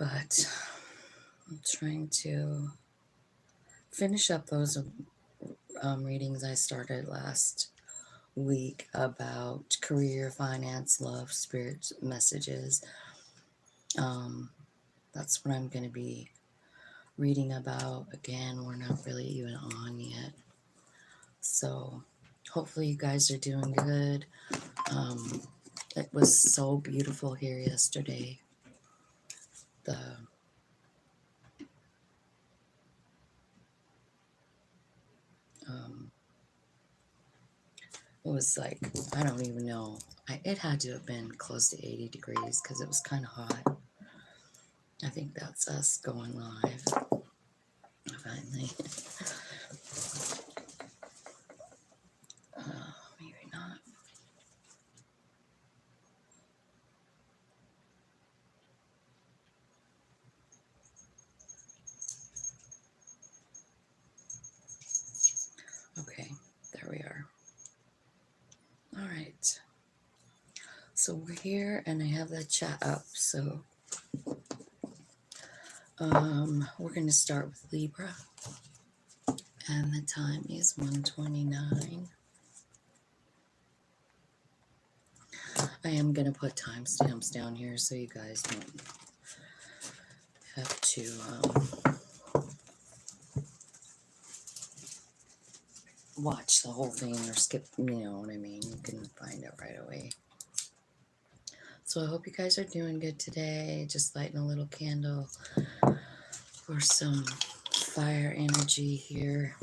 but I'm trying to finish up those readings I started last week about career, finance, love, spirit messages. That's what I'm going to be reading about. Again, we're not really even on yet. So hopefully you guys are doing good. It was so beautiful here yesterday. It was like, I don't even know. It had to have been close to 80 degrees because it was kind of hot. I think that's us going live. Finally. Maybe not. Okay, there we are. All right. So we're here and I have the chat up. So we're going to start with Libra. And the time is 1:29. I am going to put timestamps down here so you guys don't have to watch the whole thing or skip, you know what I mean? You can find it right away. So I hope you guys are doing good today. Just lighting a little candle for some fire energy here.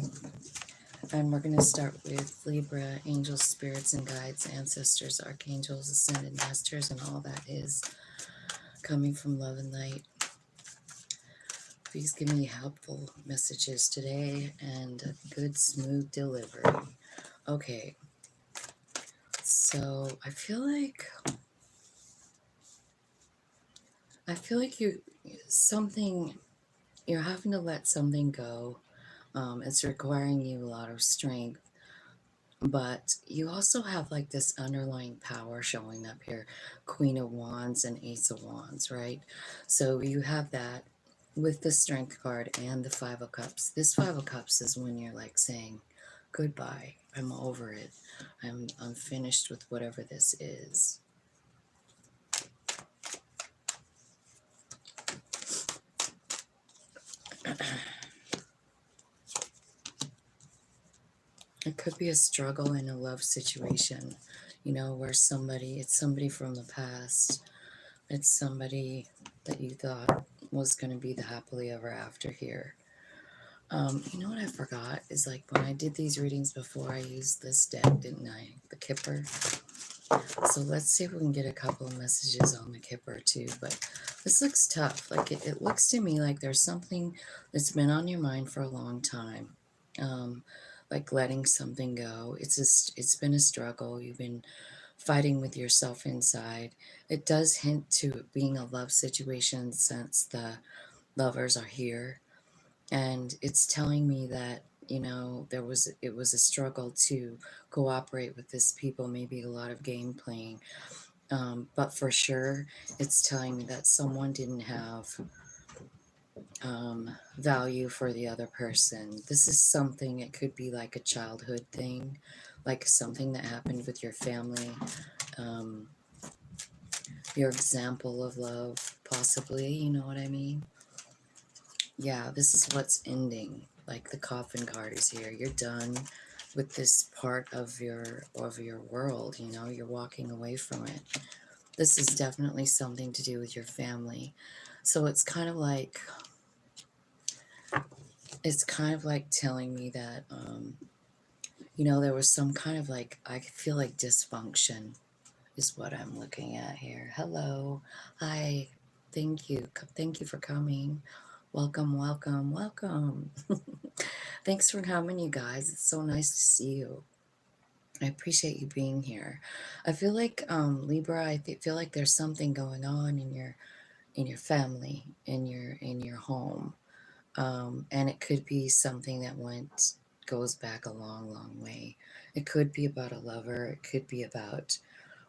And we're going to start with Libra, angels, spirits, and guides, ancestors, archangels, ascended masters, and all that is coming from love and light. Please give me helpful messages today and a good, smooth delivery. Okay. So I feel like you're having to let something go. It's requiring you a lot of strength, but you also have like this underlying power showing up here, Queen of Wands and Ace of Wands, right? So you have that with the Strength card and the Five of Cups. This Five of Cups is when you're like saying, goodbye, I'm over it. I'm finished with whatever this is. It could be a struggle in a love situation, you know, where it's somebody from the past. It's somebody that you thought was going to be the happily ever after here. You know what I forgot is like when I did these readings before, I used this deck, didn't I? The Kipper. So let's see if we can get a couple of messages on the Kipper too. But this looks tough. Like it looks to me like there's something that's been on your mind for a long time. Like letting something go. It's been a struggle. You've been fighting with yourself inside. It does hint to it being a love situation since the lovers are here. And it's telling me that, you know, it was a struggle to cooperate with this people, maybe a lot of game playing. But for sure, it's telling me that someone didn't have value for the other person. This is something, it could be like a childhood thing, like something that happened with your family, your example of love, possibly, you know what I mean? Yeah, this is what's ending. Like the coffin card is here. You're done with this part of your world, you know, you're walking away from it. This is definitely something to do with your family. So it's kind of like telling me that you know, there was some kind of like, I feel like dysfunction is what I'm looking at here. Hello. Hi. Thank you. Thank you for coming. Welcome, welcome, welcome. Thanks for coming, you guys. It's so nice to see you. I appreciate you being here. I feel like Libra, feel like there's something going on in your family, in your home. And it could be something that goes back a long, long way. It could be about a lover. It could be about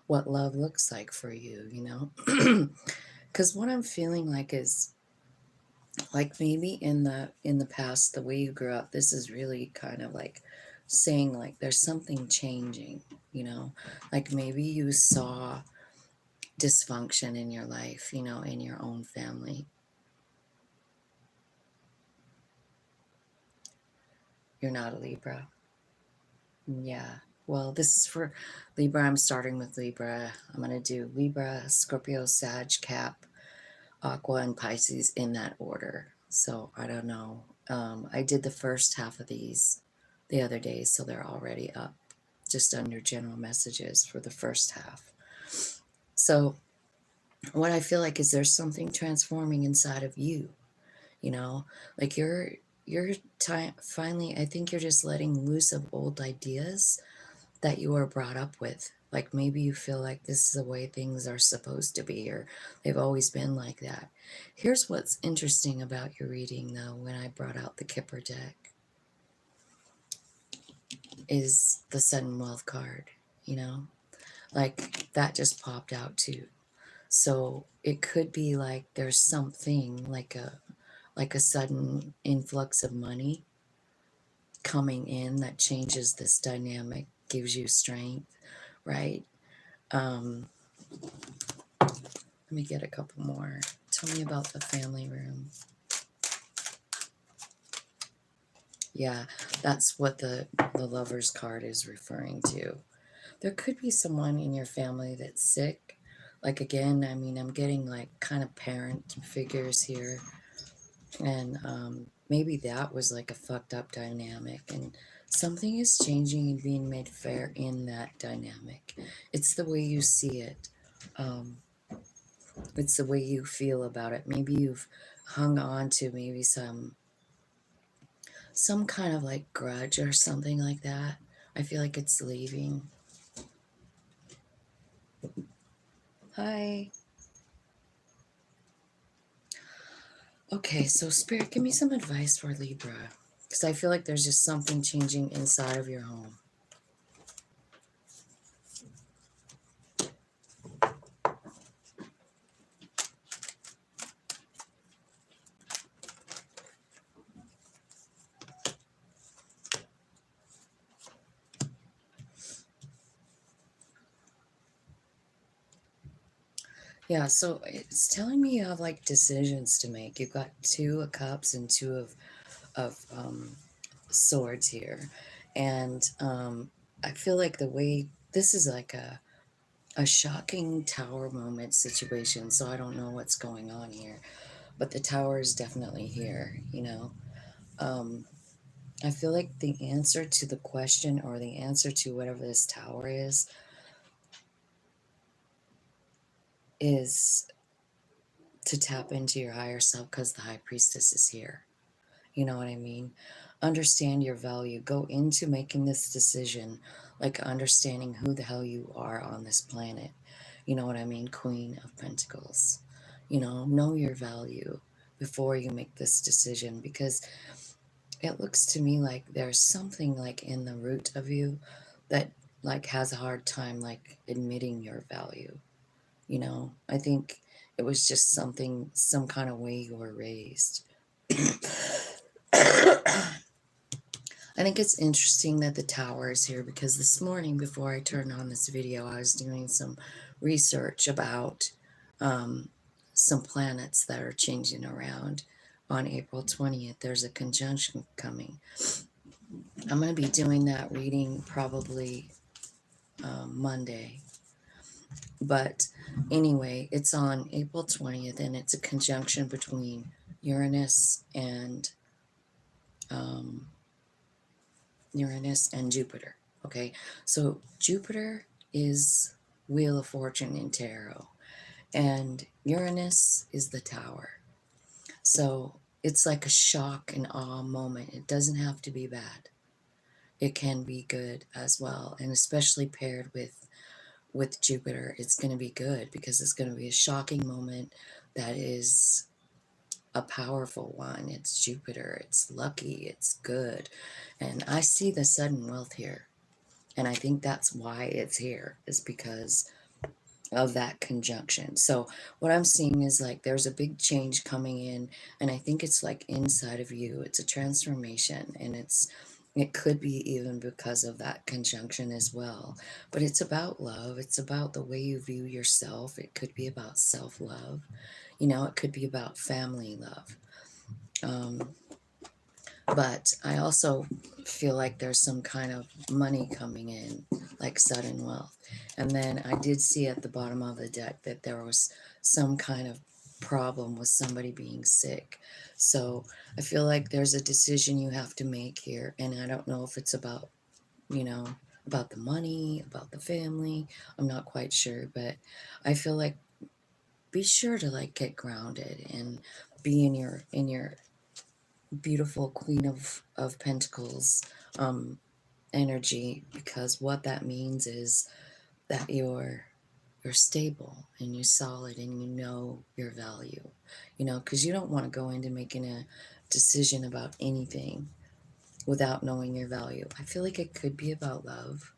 what love looks like for you, you know? Because what I'm feeling like is Like maybe in the past, the way you grew up, this is really kind of like saying like there's something changing, you know, like maybe you saw dysfunction in your life, you know, in your own family. You're not a Libra. Yeah. Well, this is for Libra. I'm starting with Libra. I'm going to do Libra, Scorpio, Sag, Cap, Aqua, and Pisces in that order. So I don't know. I did the first half of these the other day, so they're already up just under general messages for the first half. So what I feel like is there's something transforming inside of you, you know, like you're time finally, I think you're just letting loose of old ideas that you were brought up with. Like maybe you feel like this is the way things are supposed to be, or they've always been like that. Here's what's interesting about your reading, though, when I brought out the Kipper deck, is the sudden wealth card, you know? Like that just popped out too. So it could be like there's something like a sudden influx of money coming in that changes this dynamic, gives you strength, right? Let me get a couple more. Tell me about the family room. Yeah, that's what the lover's card is referring to. There could be someone in your family that's sick. Like again, I mean, I'm getting like kind of parent figures here. And maybe that was like a fucked up dynamic. And something is changing and being made fair in that dynamic. It's the way you see it. It's the way you feel about it. Maybe you've hung on to maybe some kind of like grudge or something like that. I feel like it's leaving. Hi. Okay, so Spirit, give me some advice for Libra. Because I feel like there's just something changing inside of your home. Yeah, so it's telling me you have like decisions to make. You've got 2 of Cups and 2 of Swords here. And I feel like the way this is like a shocking tower moment situation. So I don't know what's going on here, but the tower is definitely here, you know. I feel like the answer to the question, or the answer to whatever this tower is to tap into your higher self, because the High Priestess is here. You know what I mean? Understand your value. Go into making this decision like understanding who the hell you are on this planet. You know what I mean? Queen of Pentacles. You know your value before you make this decision, because it looks to me like there's something like in the root of you that like has a hard time like admitting your value. You know, I think it was just something, some kind of way you were raised. I think it's interesting that the tower is here, because this morning before I turned on this video, I was doing some research about some planets that are changing around. On April 20th, there's a conjunction coming. I'm going to be doing that reading probably Monday. But anyway, it's on April 20th, and it's a conjunction between Uranus and Jupiter. Okay, so Jupiter is Wheel of Fortune in tarot, and Uranus is the tower. So it's like a shock and awe moment. It doesn't have to be bad. It can be good as well, and especially paired with Jupiter, it's going to be good, because it's going to be a shocking moment that is a powerful one. It's Jupiter, it's lucky, it's good. And I see the sudden wealth here. And I think that's why it's here, is because of that conjunction. So what I'm seeing is like there's a big change coming in, and I think it's like inside of you. It's a transformation, and it could be even because of that conjunction as well. But it's about love. It's about the way you view yourself. It could be about self-love. You know, it could be about family love. Um, but I also feel like there's some kind of money coming in, like sudden wealth. And then I did see at the bottom of the deck that there was some kind of problem with somebody being sick. So I feel like there's a decision you have to make here. And I don't know if it's about, you know, about the money, about the family. I'm not quite sure, but I feel like be sure to like get grounded and be in your beautiful Queen of Pentacles energy, because what that means is that you're stable and you're solid and you know your value, you know, because you don't want to go into making a decision about anything without knowing your value. I feel like it could be about love,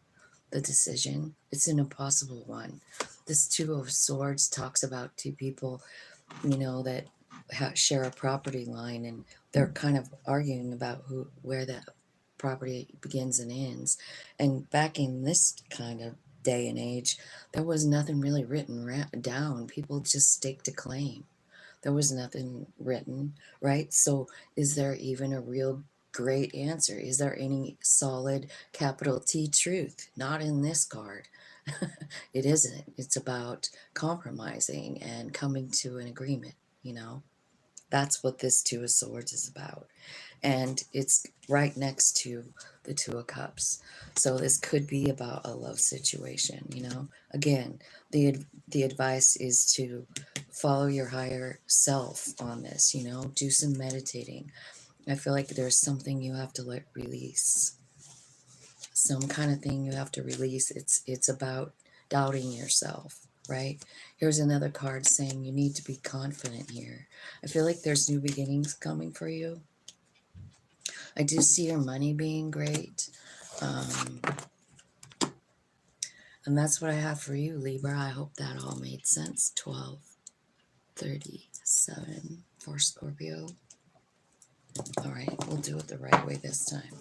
the decision. It's an impossible one. This Two of Swords talks about two people, you know, that share a property line, and they're kind of arguing about where that property begins and ends. And back in this kind of day and age, there was nothing really written down. People just stake to claim. There was nothing written, right? So is there even a real great answer? Is there any solid capital T truth? Not in this card. It isn't. It's about compromising and coming to an agreement, you know? That's what this Two of Swords is about. And it's right next to the Two of Cups. So this could be about a love situation, you know? Again, the advice is to follow your higher self on this, you know? Do some meditating. I feel like there's something you have to let release. Some kind of thing you have to release. It's about doubting yourself, right? Here's another card saying you need to be confident here. I feel like there's new beginnings coming for you. I do see your money being great. And that's what I have for you, Libra. I hope that all made sense. 12:37 for Scorpio. All right, we'll do it the right way this time.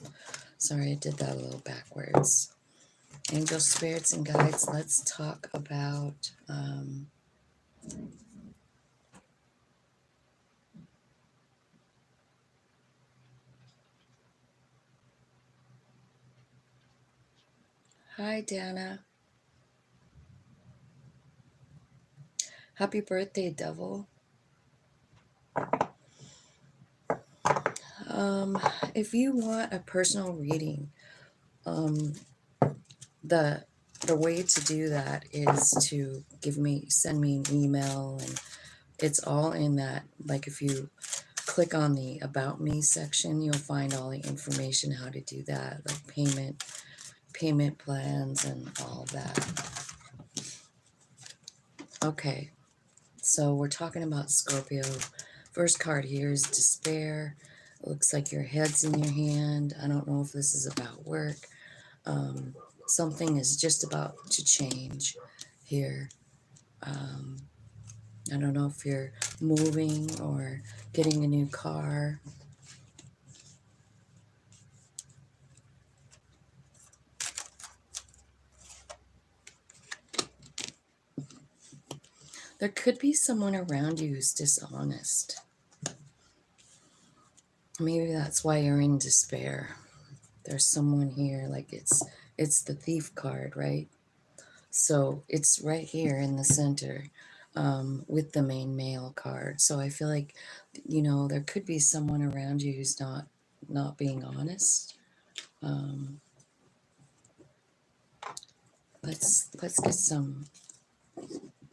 Sorry, I did that a little backwards. Angel spirits and guides, let's talk about hi, Dana. Happy birthday, Devil. If you want a personal reading, the way to do that is to send me an email, and it's all in that. Like if you click on the About Me section, you'll find all the information how to do that, like payment plans and all that. Okay, so we're talking about Scorpio. First card here is Despair. It looks like your head's in your hand. I don't know if this is about work. Something is just about to change here. I don't know if you're moving or getting a new car. There could be someone around you who's dishonest. Maybe that's why you're in despair. There's someone here, like it's the Thief card, right? So it's right here in the center with the main male card. So I feel like, you know, there could be someone around you who's not being honest. Let's get some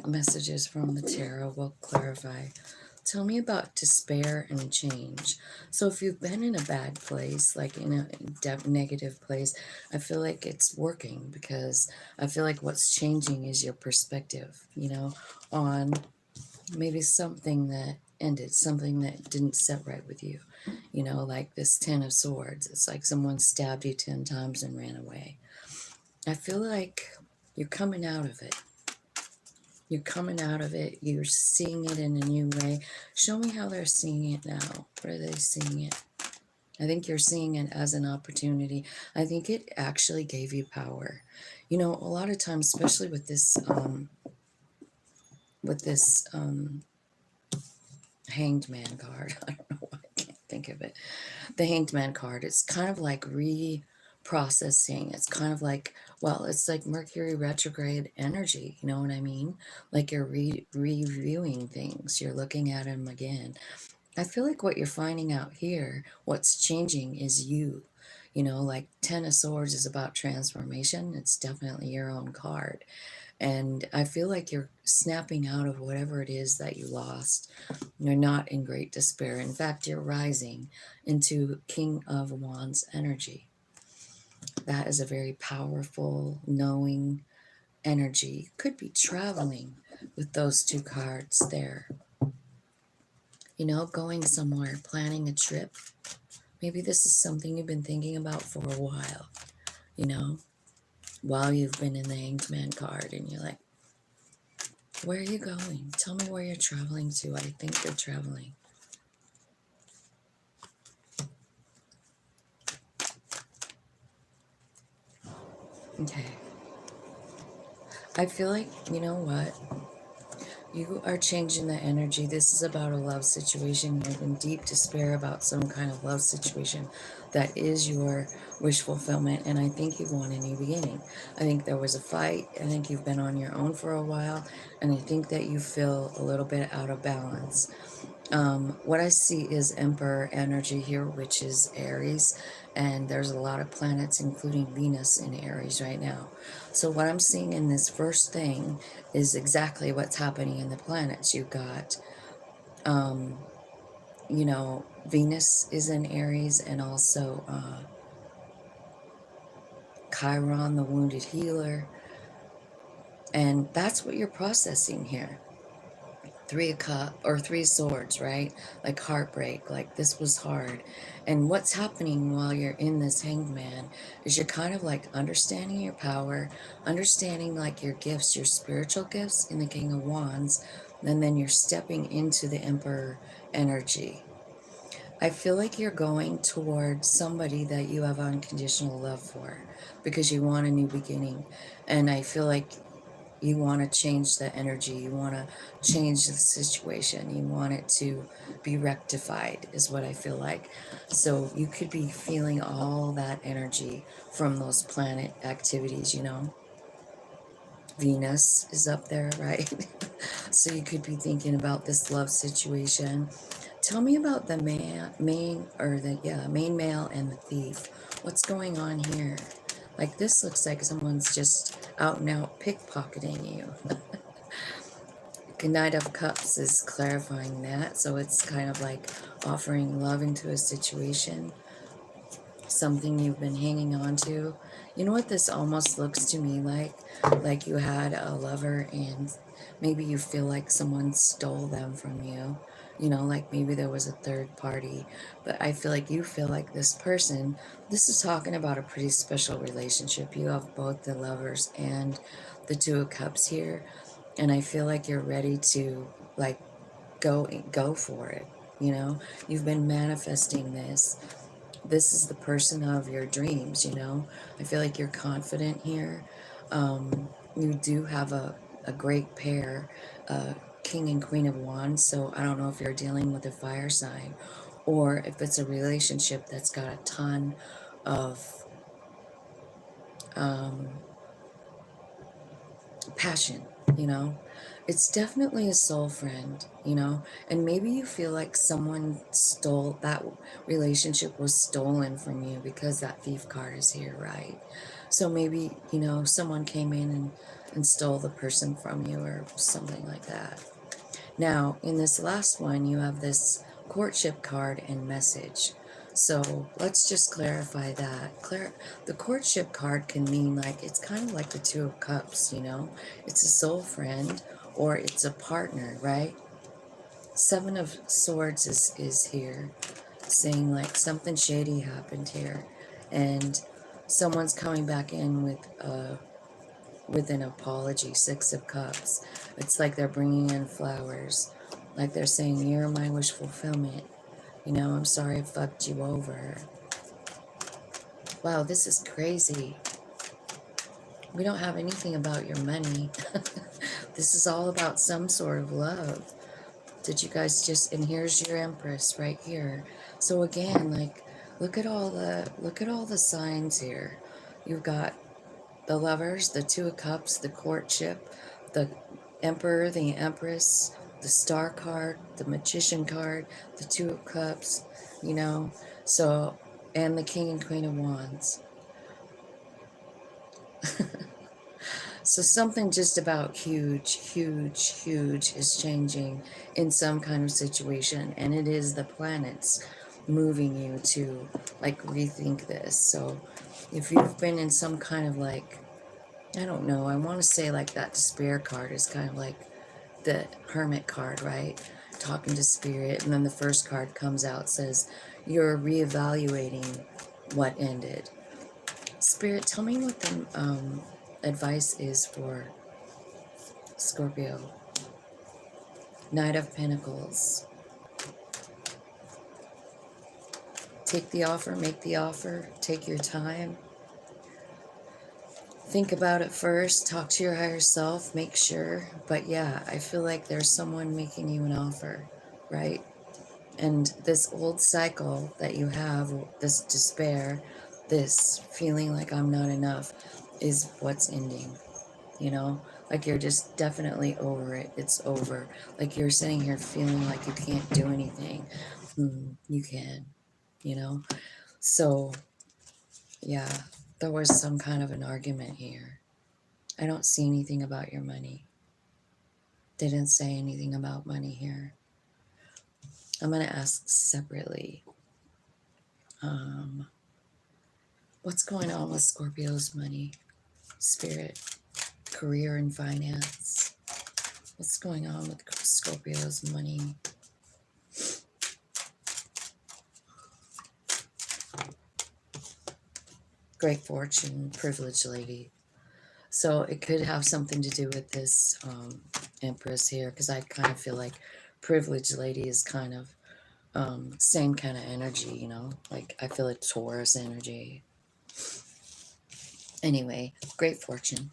messages from the tarot. We'll clarify. Tell me about despair and change. So if you've been in a bad place, like in a negative place, I feel like it's working, because I feel like what's changing is your perspective, you know, on maybe something that ended, something that didn't set right with you, you know, like this Ten of Swords. It's like someone stabbed you 10 times and ran away. I feel like you're coming out of it. You're coming out of it. You're seeing it in a new way. Show me how they're seeing it now. What are they seeing it? I think you're seeing it as an opportunity. I think it actually gave you power. You know, a lot of times, especially with this Hanged Man card. I don't know why I can't think of it. The Hanged Man card. It's kind of like reprocessing. It's kind of like, well, it's like Mercury retrograde energy. You know what I mean? Like you're reviewing things. You're looking at them again. I feel like what you're finding out here, what's changing is you. You know, like Ten of Swords is about transformation. It's definitely your own card. And I feel like you're snapping out of whatever it is that you lost. You're not in great despair. In fact, you're rising into King of Wands energy. That is a very powerful, knowing energy. Could be traveling with those two cards there. You know, going somewhere, planning a trip. Maybe this is something you've been thinking about for a while, you know, while you've been in the Hanged Man card, and you're like, where are you going? Tell me where you're traveling to. I think you're traveling. Okay. I feel like, you know what? You are changing the energy. This is about a love situation. You're in deep despair about some kind of love situation that is your wish fulfillment. And I think you want a new beginning. I think there was a fight. I think you've been on your own for a while. And I think that you feel a little bit out of balance. What I see is Emperor energy here, which is Aries, and there's a lot of planets, including Venus in Aries right now. So what I'm seeing in this first thing is exactly what's happening in the planets. You've got, you know, Venus is in Aries, and also Chiron, the wounded healer, and that's what you're processing here. Three of Cups, or Three of Swords, right? Like heartbreak, like this was hard. And what's happening while you're in this Hanged Man is you're kind of like understanding your power, understanding like your gifts, your spiritual gifts in the King of Wands, and then you're stepping into the Emperor energy. I feel like you're going towards somebody that you have unconditional love for because you want a new beginning. And I feel like you want to change the energy. You want to change the situation. You want it to be rectified, is what I feel like. So you could be feeling all that energy from those planet activities, you know. Venus is up there, right? So you could be thinking about this love situation. Tell me about the main male and the thief. What's going on here? Like this looks like someone's just out and out pickpocketing you. Knight of Cups is clarifying that, so it's kind of like offering love into a situation, something you've been hanging on to. You know what this almost looks to me like? Like you had a lover and maybe you feel like someone stole them from you. You know, like maybe there was a third party. But I feel like you feel like this person, this is talking about a pretty special relationship. You have both the Lovers and the Two of Cups here. And I feel like you're ready to like go for it. You know, you've been manifesting this. This is the person of your dreams, you know. I feel like you're confident here. You do have a great pair, King and Queen of Wands. So I don't know if you're dealing with a fire sign or if it's a relationship that's got a ton of passion, you know. It's definitely a soul friend, you know, and maybe you feel like someone stole that relationship, was stolen from you because that thief card is here, right? So maybe, you know, someone came in and stole the person from you or something like that. Now, in this last one, you have this courtship card and message. So let's just clarify that. The courtship card can mean like, it's kind of like the Two of Cups, you know? It's a soul friend or it's a partner, right? Seven of Swords is here saying like something shady happened here. And someone's coming back in with with an apology. 6 of Cups. It's like they're bringing in flowers. Like they're saying, you're my wish fulfillment. You know, I'm sorry I fucked you over. Wow, this is crazy. We don't have anything about your money. This is all about some sort of love. Did you guys just, and here's your Empress right here. So again, like, look at all the signs here. You've got the Lovers, the 2 of Cups, the courtship, the Emperor, the Empress, the Star card, the Magician card, the 2 of Cups, you know, so, and the King and Queen of Wands. So something just about huge is changing in some kind of situation, and it is the planets moving you to like rethink this. So if you've been in some kind of like, I don't know, I want to say like that despair card is kind of like the Hermit card, right? Talking to spirit, and then the first card comes out, says you're reevaluating what ended. Spirit, tell me what the advice is for Scorpio. Knight of Pentacles. Take the offer, make the offer, take your time. Think about it first, talk to your higher self, make sure. But yeah, I feel like there's someone making you an offer, right? And this old cycle that you have, this despair, this feeling like I'm not enough, is what's ending, you know? Like you're just definitely over it. It's over. Like you're sitting here feeling like you can't do anything. You can, you know? So, yeah, there was some kind of an argument here. I don't see anything about your money. Didn't say anything about money here. I'm going to ask separately. What's going on with Scorpio's money? Spirit, career and finance. What's going on with Scorpio's money? Great fortune, privileged lady. So it could have something to do with this Empress here, because I kind of feel like privileged lady is kind of same kind of energy, you know? Like I feel like Taurus energy. Anyway, great fortune.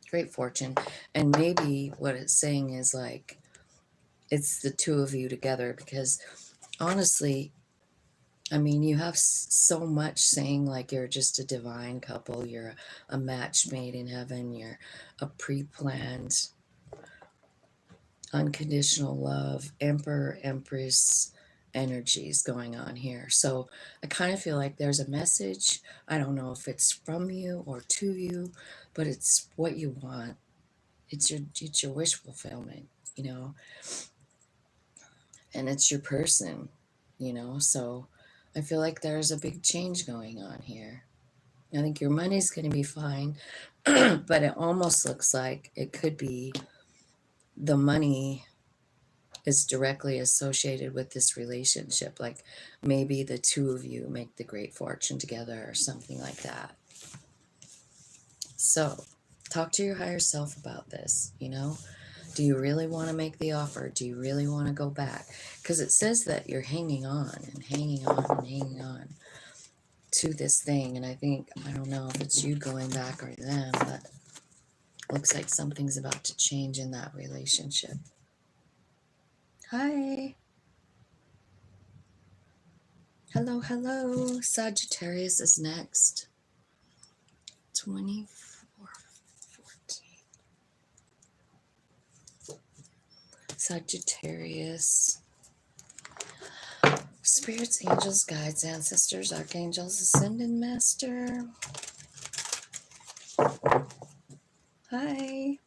Great fortune. And maybe what it's saying is like, it's the 2 of you together, because honestly, I mean, you have so much saying like you're just a divine couple, you're a match made in heaven, you're a pre-planned, unconditional love, Emperor, Empress energies going on here. So I kind of feel like there's a message. I don't know if it's from you or to you, but it's what you want. It's your wish fulfillment, you know, and it's your person, you know. So I feel like there's a big change going on here. I think your money's going to be fine, but it almost looks like it could be the money is directly associated with this relationship. Like maybe the 2 of you make the great fortune together or something like that. So talk to your higher self about this, you know. Do you really want to make the offer? Do you really want to go back? Because it says that you're hanging on and hanging on and hanging on to this thing. And I think, I don't know if it's you going back or them, but looks like something's about to change in that relationship. Hi. Hello, hello. Sagittarius is next. 24/14. Sagittarius. Spirits, angels, guides, ancestors, archangels, ascended master. Hi.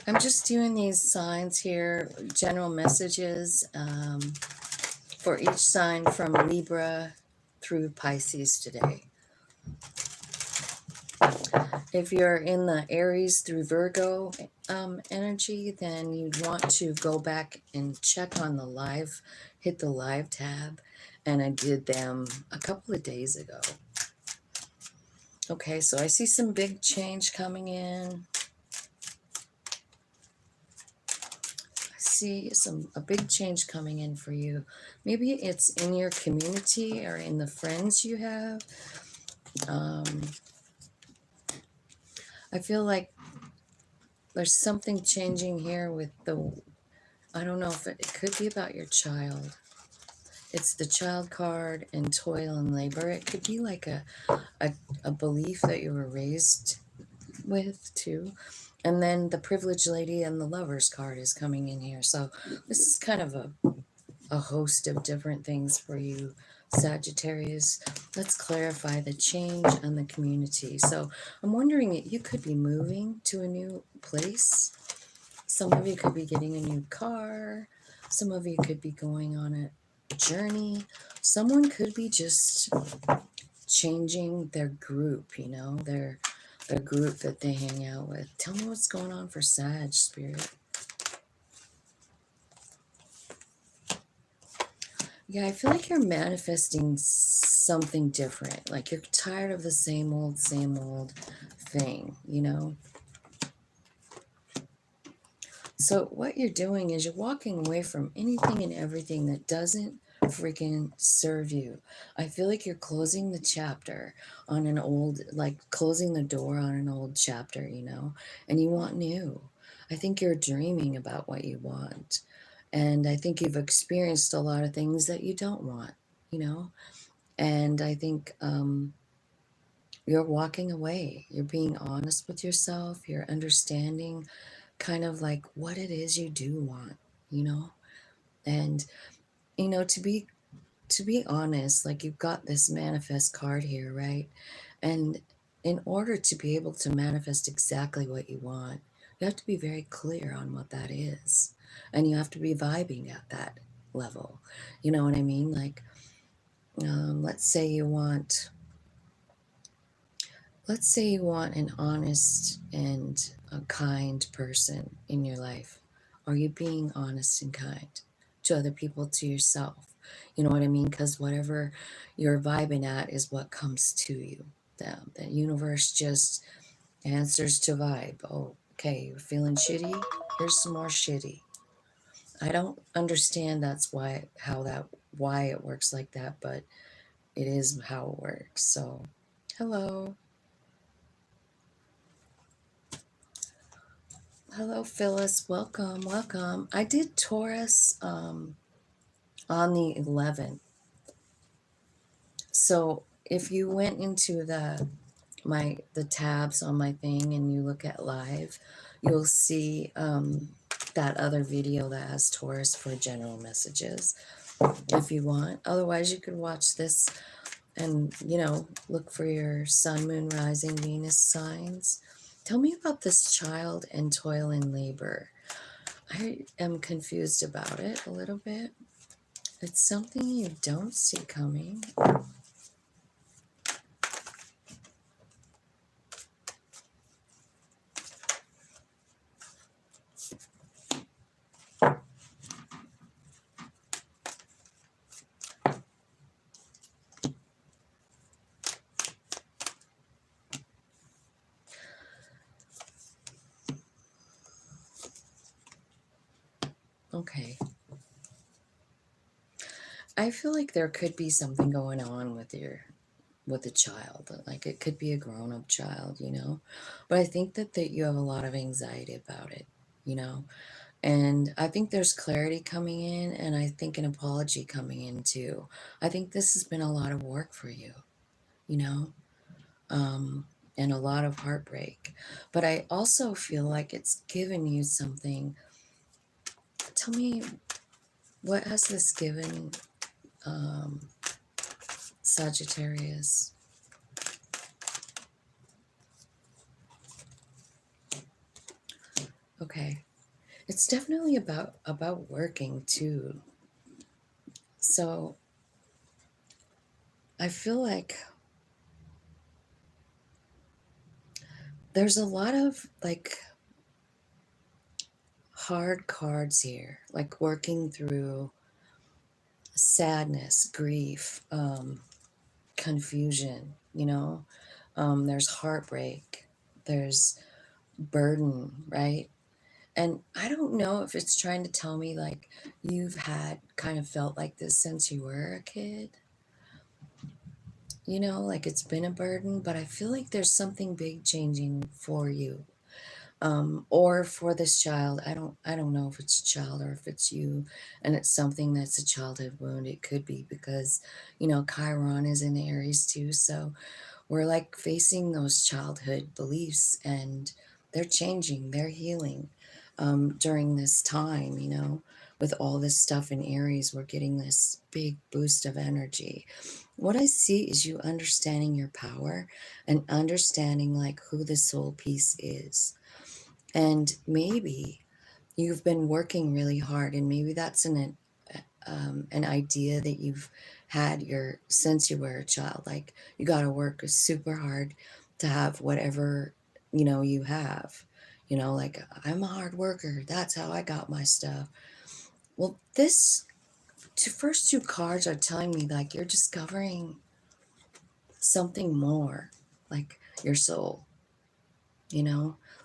I'm just doing these signs here, general messages for each sign from Libra through Pisces today. If you're in the Aries through Virgo energy, then you'd want to go back and check on the live, hit the live tab, and I did them a couple of days ago. Okay, so I see some big change coming in. I see a big change coming in for you. Maybe it's in your community or in the friends you have. I feel like there's something changing here with I don't know if it could be about your child. It's the child card and toil and labor. It could be like a belief that you were raised with too. And then the privileged lady and the lover's card is coming in here. So this is kind of a host of different things for you, Sagittarius. Let's clarify the change and the community. So I'm wondering if you could be moving to a new place. Some of you could be getting a new car. Some of you could be going on a journey. Someone could be just changing their group, their group that they hang out with. Tell me what's going on for Sag, Spirit. Yeah, I feel like you're manifesting something different. Like you're tired of the same old thing, So what you're doing is you're walking away from anything and everything that doesn't freaking serve you. I feel like you're closing the chapter on an old, like closing the door on an old chapter, and you want new. I think you're dreaming about what you want. And I think you've experienced a lot of things that you don't want, and I think you're walking away. You're being honest with yourself. You're understanding kind of like what it is you do want, and to be honest, like you've got this manifest card here, right? And in order to be able to manifest exactly what you want, you have to be very clear on what that is, and you have to be vibing at that level. You know what I mean? Like let's say you want an honest and a kind person in your life. Are you being honest and kind to other people, to yourself? You know what I mean? Because whatever you're vibing at is what comes to you. The universe just answers to vibe. Oh, okay, you're feeling shitty? Here's some more shitty. I don't understand why it works like that, but it is how it works. So, hello. Hello, Phyllis. Welcome, welcome. I did Taurus on the 11th. So if you went into the tabs on my thing and you look at live, you'll see that other video that has Taurus for general messages if you want. Otherwise, you could watch this and, look for your sun, moon, rising, Venus signs. Tell me about this child and toil and labor. I am confused about it a little bit. It's something you don't see coming. Okay. I feel like there could be something going on with a child. Like it could be a grown-up child, But I think that you have a lot of anxiety about it, you know. And I think there's clarity coming in, and I think an apology coming in too. I think this has been a lot of work for you, you know, and a lot of heartbreak. But I also feel like it's given you something. Tell me, what has this given Sagittarius? Okay. It's definitely about working too. So I feel like there's a lot of like hard cards here, like working through sadness, grief, confusion, There's heartbreak. There's burden, right? And I don't know if it's trying to tell me like you've had kind of felt like this since you were a kid. You know, like it's been a burden, but I feel like there's something big changing for you. Or for this child. I don't know if it's a child or if it's you, and it's something that's a childhood wound. It could be because, Chiron is in Aries too, so we're like facing those childhood beliefs, and they're changing, they're healing during this time, with all this stuff in Aries. We're getting this big boost of energy. What I see is you understanding your power and understanding like who the soul piece is. And maybe you've been working really hard, and maybe that's an idea that you've had since you were a child. Like you got to work super hard to have whatever you have. Like I'm a hard worker. That's how I got my stuff. Well, first two cards are telling me like you're discovering something more, like your soul.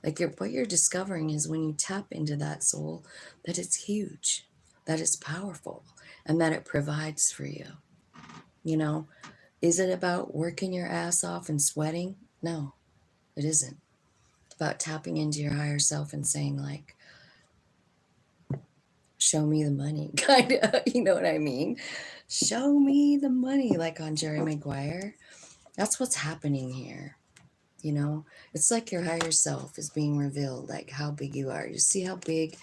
Like what you're discovering is when you tap into that soul, that it's huge, that it's powerful, and that it provides for you. Is it about working your ass off and sweating? No, it isn't. It's about tapping into your higher self and saying like, show me the money, kind of, you know what I mean? Show me the money, like on Jerry Maguire. That's what's happening here. It's like your higher self is being revealed, like how big you are. You see how big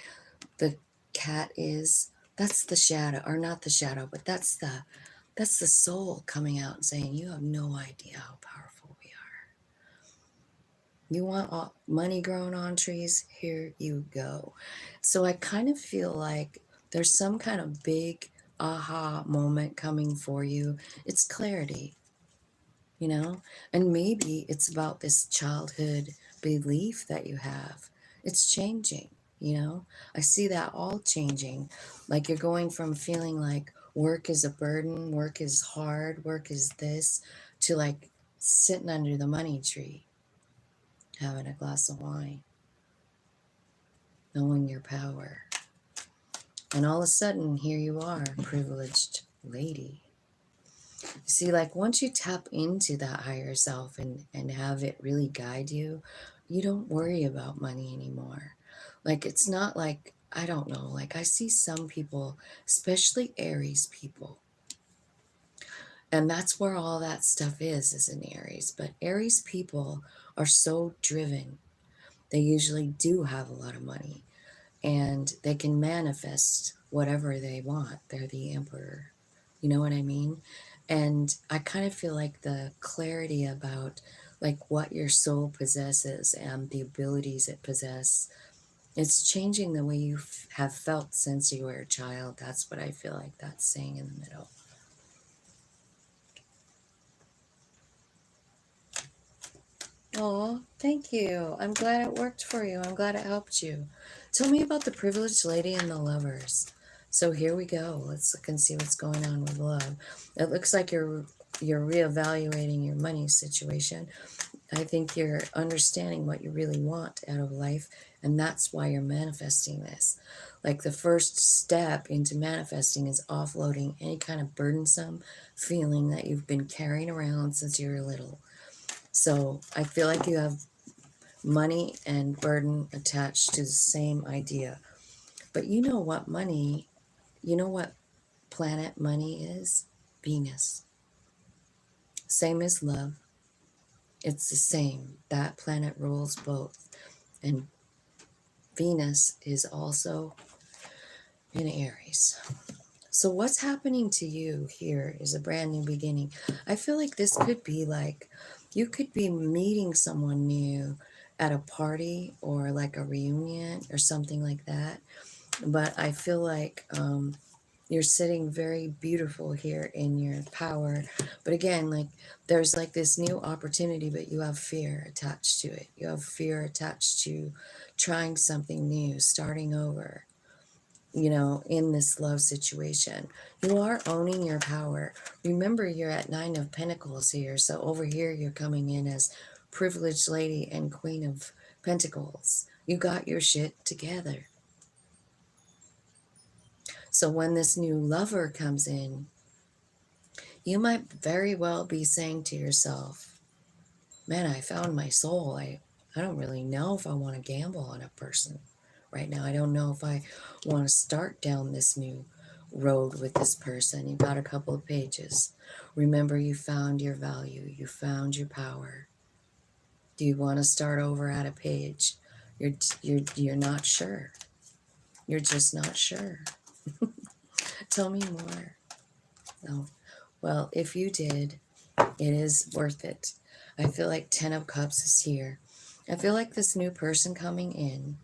the cat is? That's the shadow, or not the shadow, but that's the soul coming out and saying, you have no idea how powerful we are. You want money growing on trees? Here you go. So I kind of feel like there's some kind of big aha moment coming for you. It's clarity. And maybe it's about this childhood belief that you have. It's changing. I see that all changing. Like you're going from feeling like work is a burden, work is hard, work is this, to like sitting under the money tree, having a glass of wine, knowing your power. And all of a sudden, here you are, privileged lady. See, like once you tap into that higher self and have it really guide you, you don't worry about money anymore. Like it's not like, I don't know, like I see some people, especially Aries people, and that's where all that stuff is in Aries. But Aries people are so driven. They usually do have a lot of money, and they can manifest whatever they want. They're the emperor. You know what I mean? And I kind of feel like the clarity about like what your soul possesses and the abilities it possesses, it's changing the way you have felt since you were a child. That's what I feel like that's saying in the middle. Oh, thank you. I'm glad it worked for you. I'm glad it helped you. Tell me about the privileged lady and the lovers. So here we go. Let's look and see what's going on with love. It looks like you're reevaluating your money situation. I think you're understanding what you really want out of life, and that's why you're manifesting this. Like the first step into manifesting is offloading any kind of burdensome feeling that you've been carrying around since you were little. So I feel like you have money and burden attached to the same idea. But you know what planet money is? Venus. Same as love. It's the same. That planet rules both. And Venus is also in Aries. So what's happening to you here is a brand new beginning. I feel like this could be like, you could be meeting someone new at a party or like a reunion or something like that. But I feel like you're sitting very beautiful here in your power. But again, like there's like this new opportunity, but you have fear attached to it. You have fear attached to trying something new, starting over. you know, in this love situation. You are owning your power. Remember, you're at 9 of Pentacles here. So over here, you're coming in as privileged lady and Queen of Pentacles. You got your shit together. So when this new lover comes in, you might very well be saying to yourself, man, I found my soul. I don't really know if I want to gamble on a person right now. I don't know if I want to start down this new road with this person. You've got a couple of pages. Remember, you found your value. You found your power. Do you want to start over at a page? You're not sure. You're just not sure. Tell me more. No. Well, if you did, it is worth it. I feel like 10 of Cups is here. I feel like this new person coming in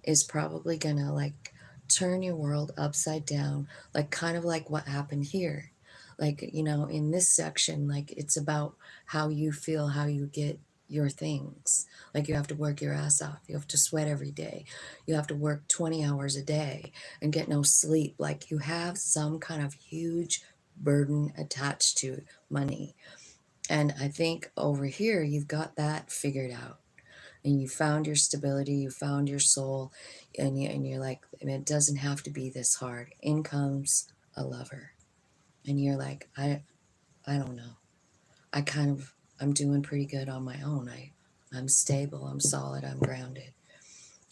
is probably gonna like turn your world upside down, like kind of like what happened here. Like, you know, in this section, like it's about how you feel, how you get your things. Like you have to work your ass off. You have to sweat every day. You have to work 20 hours a day and get no sleep. Like you have some kind of huge burden attached to money. And I think over here, you've got that figured out. And you found your stability, you found your soul, and you're like, it doesn't have to be this hard. In comes a lover. And you're like, I don't know. I'm doing pretty good on my own. I'm stable, I'm solid, I'm grounded.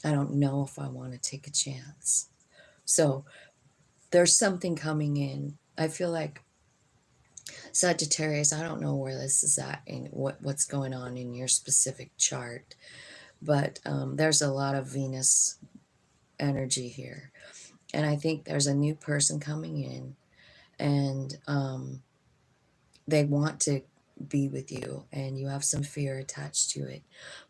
I don't know if I want to take a chance. So there's something coming in. I feel like Sagittarius, I don't know where this is at and what's going on in your specific chart, but there's a lot of Venus energy here. And I think there's a new person coming in, and they want to be with you, and you have some fear attached to it.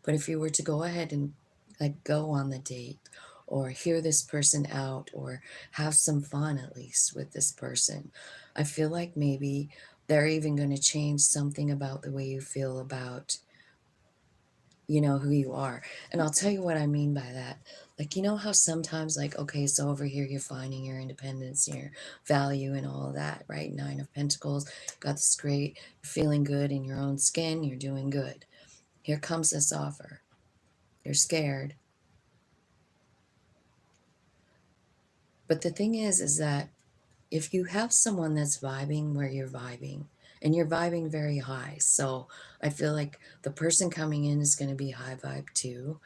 But if you were to go ahead and like go on the date, or hear this person out, or have some fun at least with this person, I feel like maybe they're even going to change something about the way you feel about, you know, who you are. And I'll tell you what I mean by that. Like, you know how sometimes, like, okay, so over here you're finding your independence, your value and all of that, right? 9 of Pentacles, got this great, you're feeling good in your own skin, you're doing good. Here comes this offer. You're scared. But the thing is that if you have someone that's vibing where you're vibing, and you're vibing very high, so I feel like the person coming in is going to be high vibe too.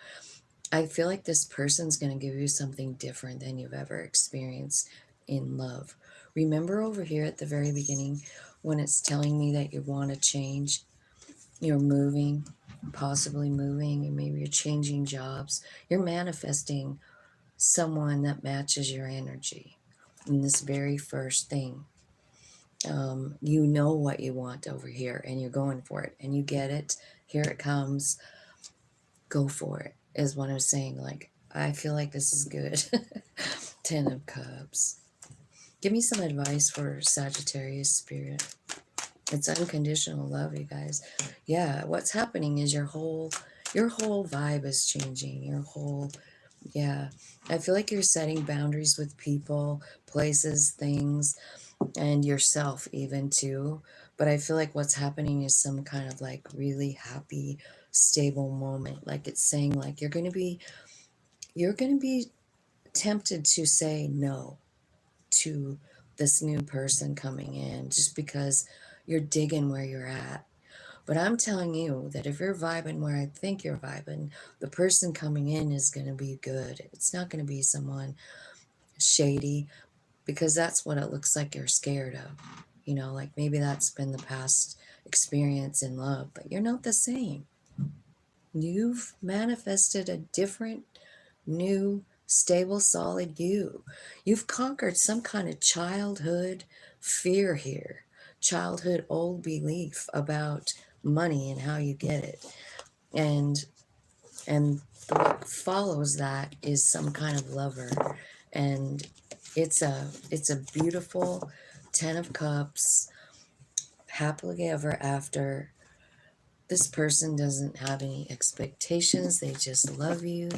I feel like this person's going to give you something different than you've ever experienced in love. Remember over here at the very beginning when it's telling me that you want to change, you're moving, possibly moving, and maybe you're changing jobs. You're manifesting someone that matches your energy in this very first thing. You know what you want over here, and you're going for it, and you get it. Here it comes. Go for it, is what I'm saying. Like, I feel like this is good. 10 of Cups. Give me some advice for Sagittarius spirit. It's unconditional love, you guys. Yeah, what's happening is your whole vibe is changing. Yeah. I feel like you're setting boundaries with people, places, things, and yourself even too. But I feel like what's happening is some kind of like really happy, stable moment. Like it's saying like you're going to be tempted to say no to this new person coming in just because you're digging where you're at. But I'm telling you that if you're vibing where I think you're vibing, the person coming in is going to be good. It's not going to be someone shady, because that's what it looks like you're scared of. You know, like maybe that's been the past experience in love, but you're not the same. You've manifested a different, new, stable, solid you. You've conquered some kind of childhood fear here, childhood old belief about money and how you get it. And what follows that is some kind of lover. And it's a beautiful 10 of Cups, happily ever after. This person doesn't have any expectations. They just love you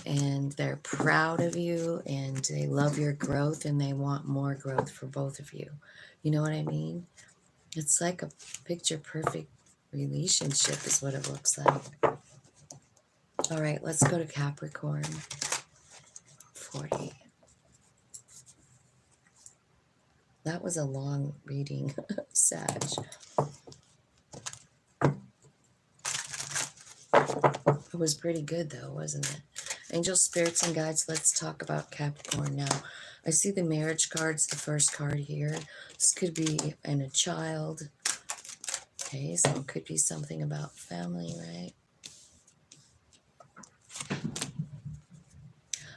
and they're proud of you and they love your growth and they want more growth for both of you. You know what I mean? It's like a picture perfect relationship is what it looks like. All right, let's go to Capricorn 40. That was a long reading, Sag. It was pretty good though, wasn't it? Angel, spirits, and guides, let's talk about Capricorn now. I see the marriage cards, the first card here. This could be in a child. Okay, so it could be something about family, right?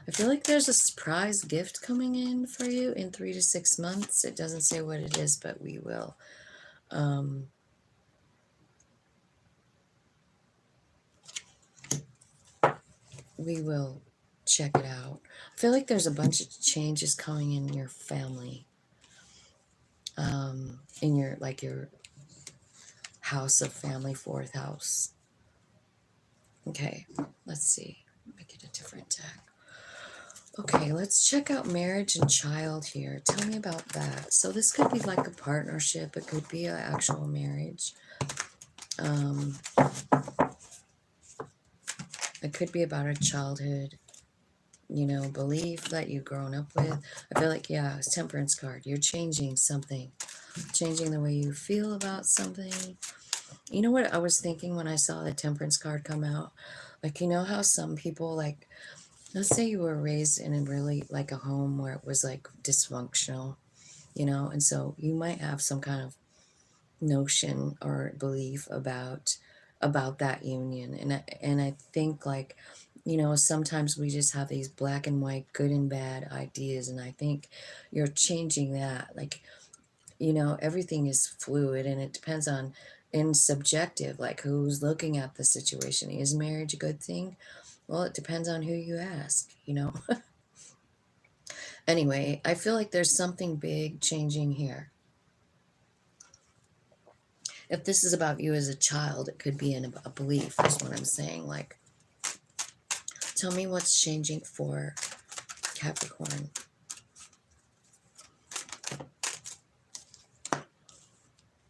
I feel like there's a surprise gift coming in for you in 3 to 6 months. It doesn't say what it is, but we will. We will check it out. I feel like there's a bunch of changes coming in your family. In your, like your house of family, fourth house. Okay, let's see. Make it a different deck. Okay, let's check out marriage and child here. Tell me about that. So this could be like a partnership. It could be an actual marriage. It could be about a childhood, you know, belief that you've grown up with. I feel like, yeah, it's Temperance card. You're changing something. Changing the way you feel about something. You know what I was thinking when I saw the Temperance card come out? Like, you know how some people, like, let's say you were raised in a really, like, a home where it was, like, dysfunctional, you know? And so you might have some kind of notion or belief about that union. And I think, like, you know, sometimes we just have these black and white, good and bad ideas. And I think you're changing that. Like, you know, everything is fluid and it depends on, and subjective, like who's looking at the situation. Is marriage a good thing? Well, it depends on who you ask, you know. Anyway, I feel like there's something big changing here. If this is about you as a child, it could be in a belief, is what I'm saying. Like, tell me what's changing for Capricorn.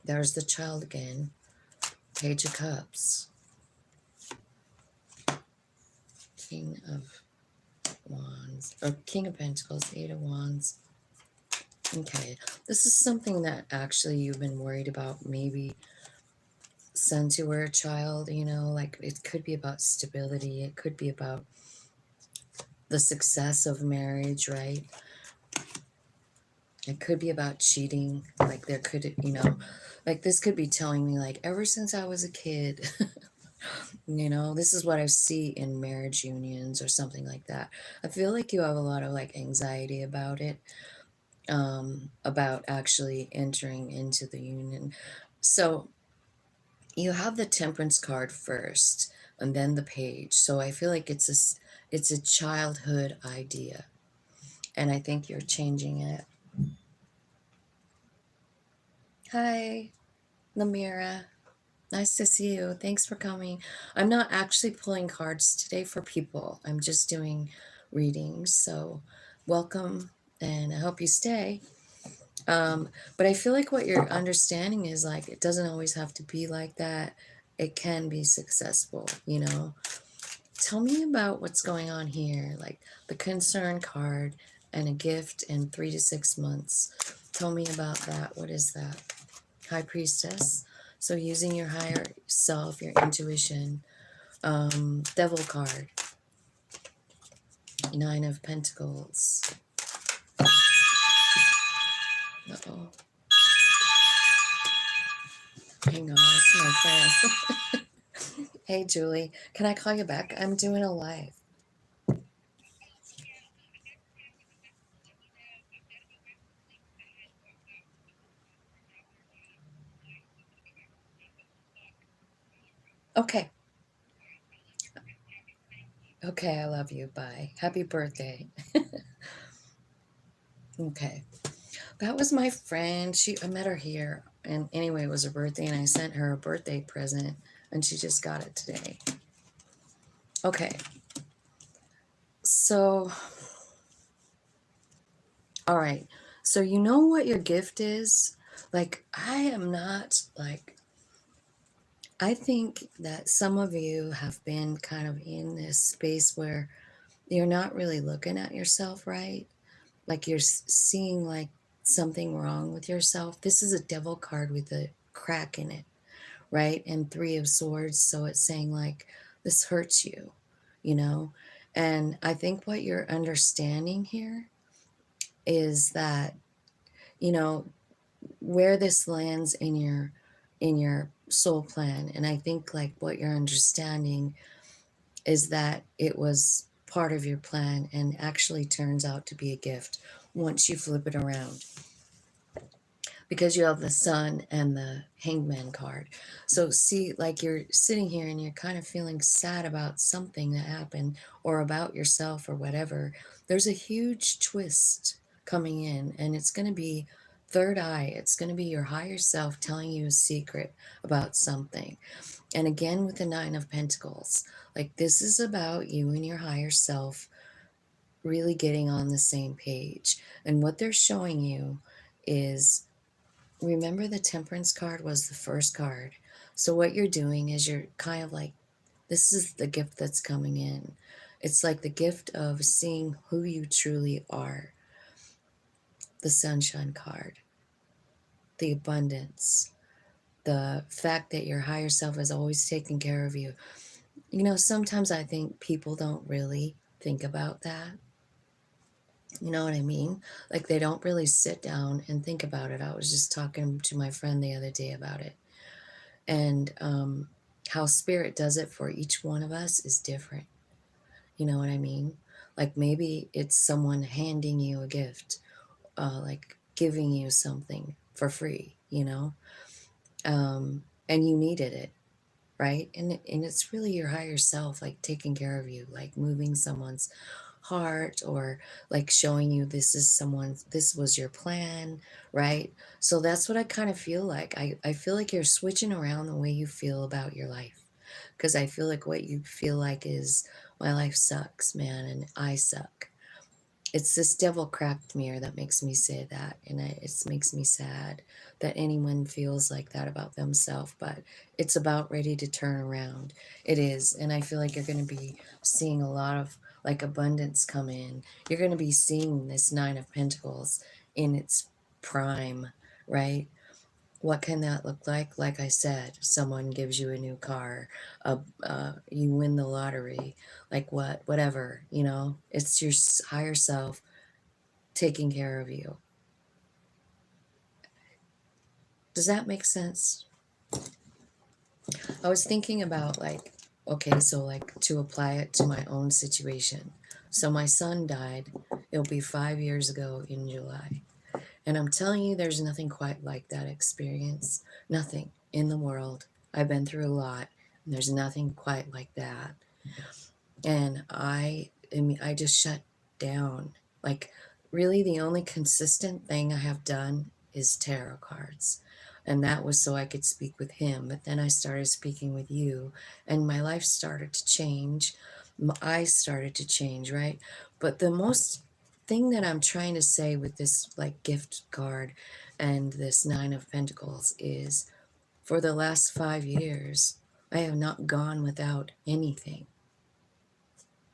There's the child again. Page of Cups. King of Wands. Or King of Pentacles. Eight of Wands. Okay. This is something that actually you've been worried about, maybe since you were a child, you know, like it could be about stability. It could be about the success of marriage, right? It could be about cheating. Like there could, you know, like this could be telling me like ever since I was a kid, you know, this is what I see in marriage unions or something like that. I feel like you have a lot of like anxiety about it, about actually entering into the union. So you have the Temperance card first and then the Page. So I feel like it's a childhood idea. And I think you're changing it. Hi, Lamira. Nice to see you. Thanks for coming. I'm not actually pulling cards today for people. I'm just doing readings. So welcome and I hope you stay. But I feel like what you're understanding is like it doesn't always have to be like that. It can be successful, you know. Tell me about what's going on here, like the concern card and a gift in 3 to 6 months. Tell me about that. What is that? High Priestess. So using your higher self, your intuition. Devil card. 9 of Pentacles. Uh-oh. Hang on, it's my friend. Hey, Julie. Can I call you back? I'm doing a live. Okay. Okay, I love you. Bye. Happy birthday. Okay. That was my friend. I met her here. And anyway, it was her birthday, and I sent her a birthday present. And she just got it today. Okay. So, all right. So you know what your gift is? Like, I am not like, I think that some of you have been kind of in this space where you're not really looking at yourself right. Like you're seeing like something wrong with yourself. This is a devil card with a crack in it, right? And 3 of Swords. So it's saying like, this hurts you, you know? And I think what you're understanding here is that, you know, where this lands in your soul plan. And I think like what you're understanding is that it was part of your plan and actually turns out to be a gift once you flip it around, because you have the Sun and the Hangman card. So see, like you're sitting here and you're kind of feeling sad about something that happened or about yourself or whatever. There's a huge twist coming in, and it's going to be third eye. It's going to be your higher self telling you a secret about something. And again, with the 9 of Pentacles, like this is about you and your higher self really getting on the same page. And what they're showing you is, remember the Temperance card was the first card. So what you're doing is you're kind of like, this is the gift that's coming in. It's like the gift of seeing who you truly are. The Sunshine card, the abundance, the fact that your higher self is always taking care of you. You know, sometimes I think people don't really think about that. You know what I mean? Like they don't really sit down and think about it. I was just talking to my friend the other day about it. And how spirit does it for each one of us is different. You know what I mean? Like maybe it's someone handing you a gift, like giving you something for free, you know, and you needed it, right? And it's really your higher self, like taking care of you, like moving someone's heart, or like showing you this was your plan, right? So that's what I kind of feel like. I feel like you're switching around the way you feel about your life, because I feel like what you feel like is, my life sucks, man, and I suck. It's this devil cracked mirror that makes me say that, and it makes me sad that anyone feels like that about themselves. But it's about ready to turn around. It is, and I feel like you're going to be seeing a lot of like abundance come in. You're going to be seeing this 9 of Pentacles in its prime, right? What can that look like? Like I said, someone gives you a new car, you win the lottery, like whatever, you know, it's your higher self taking care of you. Does that make sense? I was thinking about like, okay, so like to apply it to my own situation. So my son died, it'll be 5 years ago in July. And I'm telling you, there's nothing quite like that experience. Nothing in the world. I've been through a lot, and there's nothing quite like that. And I just shut down. Like, really, the only consistent thing I have done is tarot cards. And that was so I could speak with him. But then I started speaking with you, and my life started to change. My eyes started to change, right? But the most thing that I'm trying to say with this like gift card and this 9 of Pentacles is, for the last 5 years, I have not gone without anything.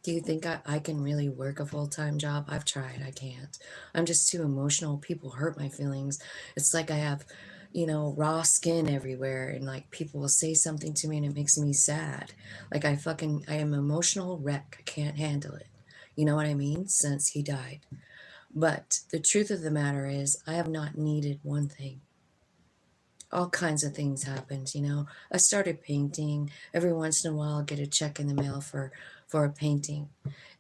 Do you think I can really work a full-time job? I've tried. I can't. I'm just too emotional. People hurt my feelings. It's like I have, you know, raw skin everywhere, and like people will say something to me and it makes me sad. Like I am an emotional wreck. I can't handle it. You know what I mean? Since he died. But the truth of the matter is, I have not needed one thing. All kinds of things happened, you know. I started painting. Every once in a while I'll get a check in the mail for a painting.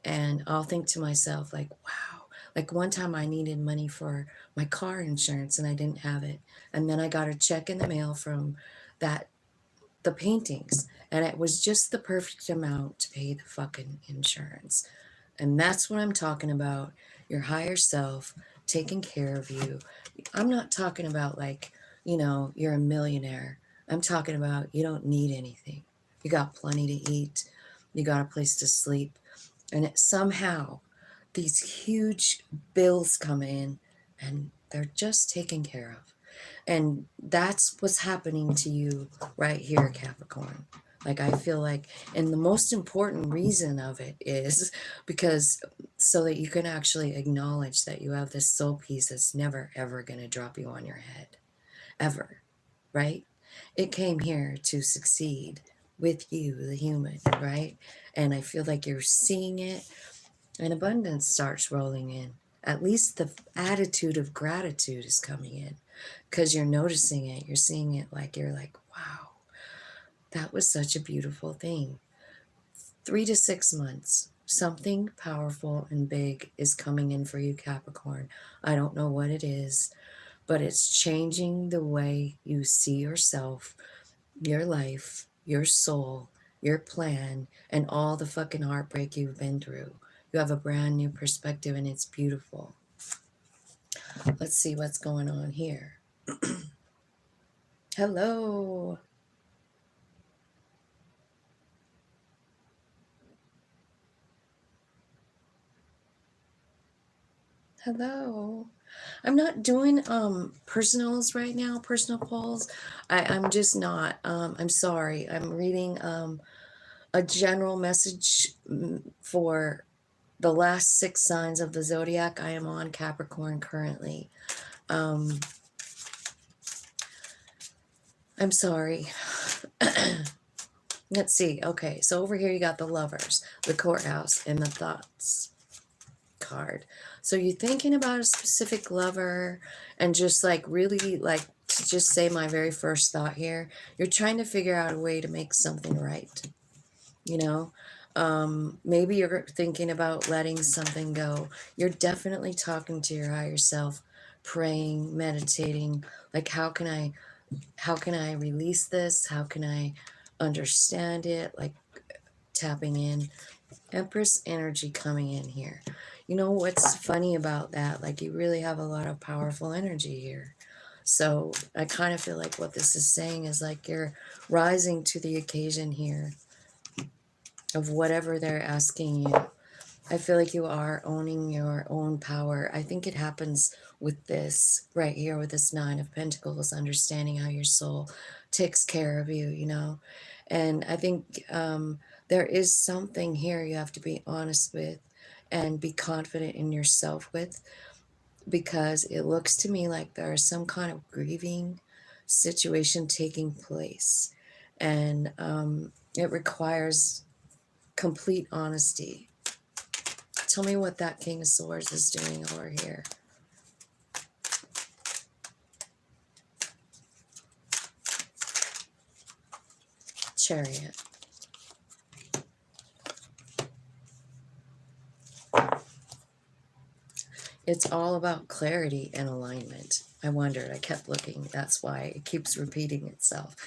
And I'll think to myself, like, wow. Like one time I needed money for my car insurance and I didn't have it. And then I got a check in the mail from the paintings. And it was just the perfect amount to pay the fucking insurance. And that's what I'm talking about. Your higher self taking care of you. I'm not talking about like, you know, you're a millionaire, I'm talking about you don't need anything. You got plenty to eat. You got a place to sleep. And somehow these huge bills come in and they're just taken care of. And that's what's happening to you right here, Capricorn. Like, I feel like, and the most important reason of it is because so that you can actually acknowledge that you have this soul piece that's never, ever going to drop you on your head. Ever. Right? It came here to succeed with you, the human, right? And I feel like you're seeing it, and abundance starts rolling in. At least the attitude of gratitude is coming in because you're noticing it. You're seeing it like you're like, wow, that was such a beautiful thing. 3 to 6 months, something powerful and big is coming in for you, Capricorn. I don't know what it is, but it's changing the way you see yourself, your life, your soul, your plan, and all the fucking heartbreak you've been through. You have a brand new perspective and it's beautiful. Let's see what's going on here. Hello. Hello. I'm not doing personals right now, personal polls. I'm just not. I'm sorry. I'm reading a general message for the last 6 signs of the zodiac. I am on Capricorn currently. I'm sorry. Let's see. Okay, so over here you got the lovers, the courthouse, and the thoughts card. So you're thinking about a specific lover and just like really like to just say my very first thought here. You're trying to figure out a way to make something right. You know, maybe you're thinking about letting something go. You're definitely talking to your higher self, praying, meditating, like how can I release this? How can I understand it? Like tapping in. Empress energy coming in here. You know what's funny about that? Like you really have a lot of powerful energy here. So I kind of feel like what this is saying is like you're rising to the occasion here of whatever they're asking you. I feel like you are owning your own power. I think it happens with this right here with this 9 of Pentacles, understanding how your soul takes care of you, you know. And I think there is something here you have to be honest with and be confident in yourself with, because it looks to me like there is some kind of grieving situation taking place. And it requires complete honesty. Tell me what that King of Swords is doing over here. Chariot. It's all about clarity and alignment. I wondered, I kept looking. That's why it keeps repeating itself.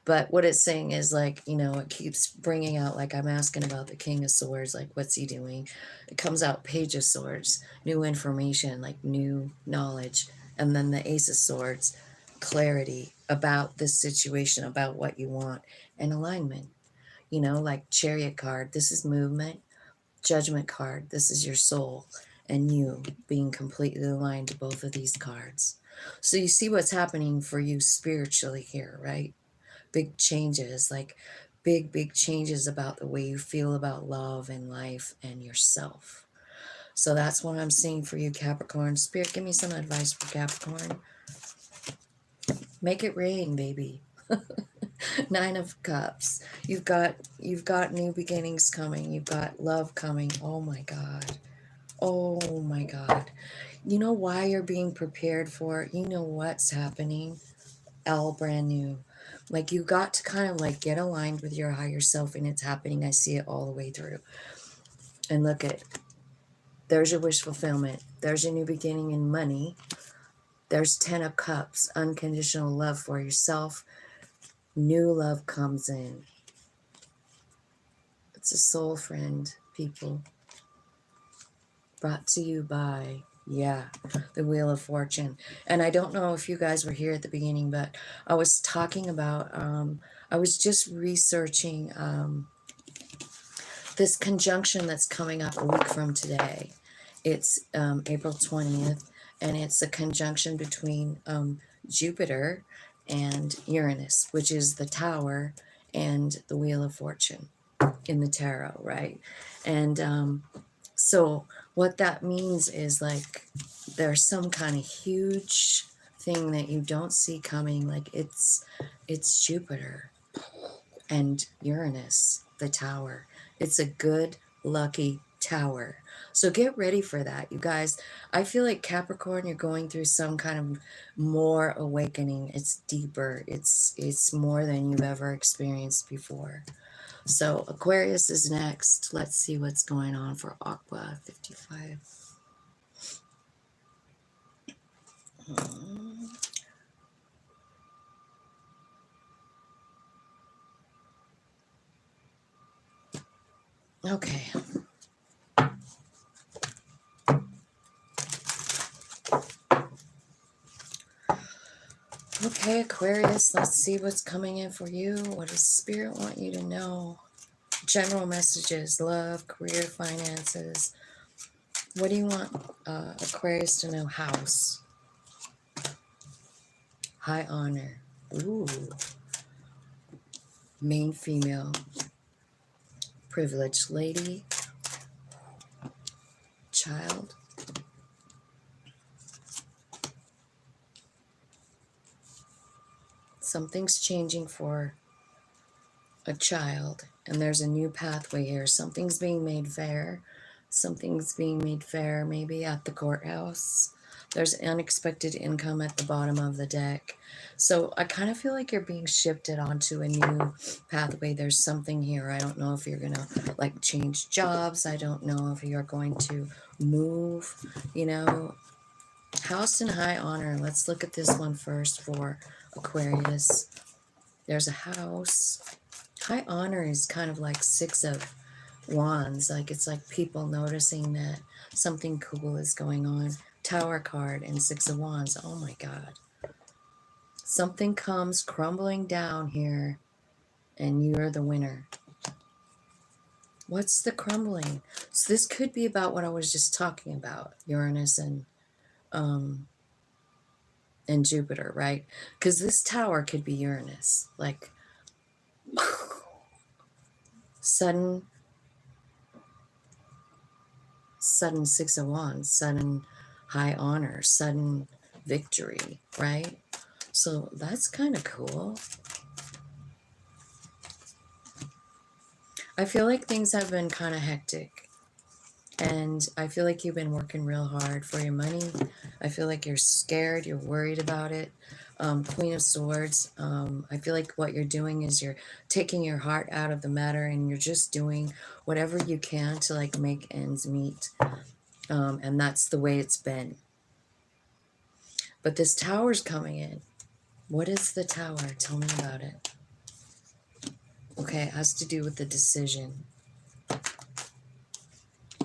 But what it's saying is like, you know, it keeps bringing out, like I'm asking about the King of Swords, like what's he doing? It comes out Page of Swords, new information, like new knowledge. And then the Ace of Swords, clarity about this situation, about what you want, and alignment. You know, like Chariot card, this is movement. Judgment card, this is your soul and you being completely aligned to both of these cards. So you see what's happening for you spiritually here, right? Big changes, like big changes about the way you feel about love and life and yourself. So that's what I'm seeing for you, Capricorn. Spirit, give me some advice for Capricorn. Make it rain, baby. 9 of Cups. You've got new beginnings coming. You've got love coming. Oh my God. Oh my God. You know why you're being prepared for it? You know what's happening? All brand new. Like you got to kind of like get aligned with your higher self, and it's happening. I see it all the way through. And look at, there's your wish fulfillment. There's your new beginning in money. There's 10 of Cups, unconditional love for yourself. New love comes in. It's a soul friend, people. Brought to you by Yeah, the Wheel of Fortune. And I don't know if you guys were here at the beginning, but I was talking about, I was just researching this conjunction that's coming up a week from today. It's April 20th, and it's a conjunction between Jupiter and Uranus, which is the Tower and the Wheel of Fortune in the tarot, right? And so what that means is like there's some kind of huge thing that you don't see coming. Like it's Jupiter and Uranus, the tower. It's a good, lucky tower. So get ready for that, you guys. I feel like Capricorn, you're going through some kind of more awakening. It's deeper. It's more than you've ever experienced before. So Aquarius is next. Let's see what's going on for Aqua 55. Okay. Okay, Aquarius, let's see what's coming in for you. What does Spirit want you to know? General messages, love, career, finances. What do you want Aquarius to know? House. High honor. Ooh. Main female. Privileged lady. Child. Something's changing for a child, and there's a new pathway here. Something's being made fair. Something's being made fair, maybe at the courthouse. There's unexpected income at the bottom of the deck. So I kind of feel like you're being shifted onto a new pathway. There's something here. I don't know if you're going to like change jobs. I don't know if you're going to move, you know. House and high honor. Let's look at this one first for Aquarius. There's a house. High honor is kind of like Six of Wands. Like it's like people noticing that something cool is going on. Tower card and Six of Wands. Oh my God. Something comes crumbling down here and you're the winner. What's the crumbling? So this could be about what I was just talking about. Uranus and Jupiter, right? Because this tower could be Uranus. Like sudden Six of Wands, sudden high honor, sudden victory, right? So that's kind of cool. I feel like things have been kind of hectic, and I feel like you've been working real hard for your money. I feel like you're scared, you're worried about it. Queen of Swords, I feel like what you're doing is you're taking your heart out of the matter and you're just doing whatever you can to like make ends meet. And that's the way it's been. But this tower's coming in. What is the tower? Tell me about it. Okay, it has to do with the decision.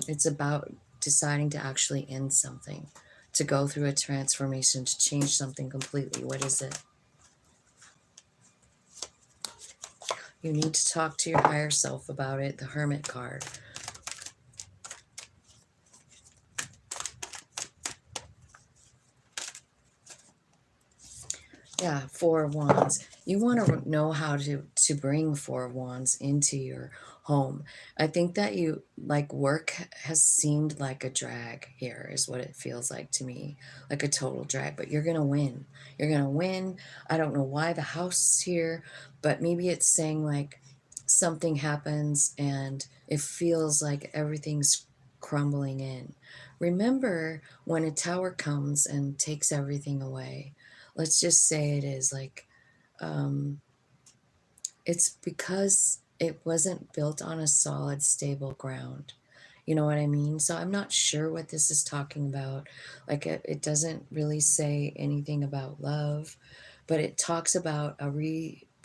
It's about deciding to actually end something, to go through a transformation, to change something completely. What is it? You need to talk to your higher self about it. The Hermit card. Yeah, Four of Wands. You want to know how to bring Four of Wands into your home. I think that you, like, work has seemed like a drag here is what it feels like to me. Like a total drag. But you're going to win. You're going to win. I don't know why the house is here, but maybe it's saying, like, something happens and it feels like everything's crumbling in. Remember when a tower comes and takes everything away. Let's just say it is like, it's because it wasn't built on a solid, stable ground. You know what I mean? So I'm not sure what this is talking about. Like it doesn't really say anything about love, but it talks about a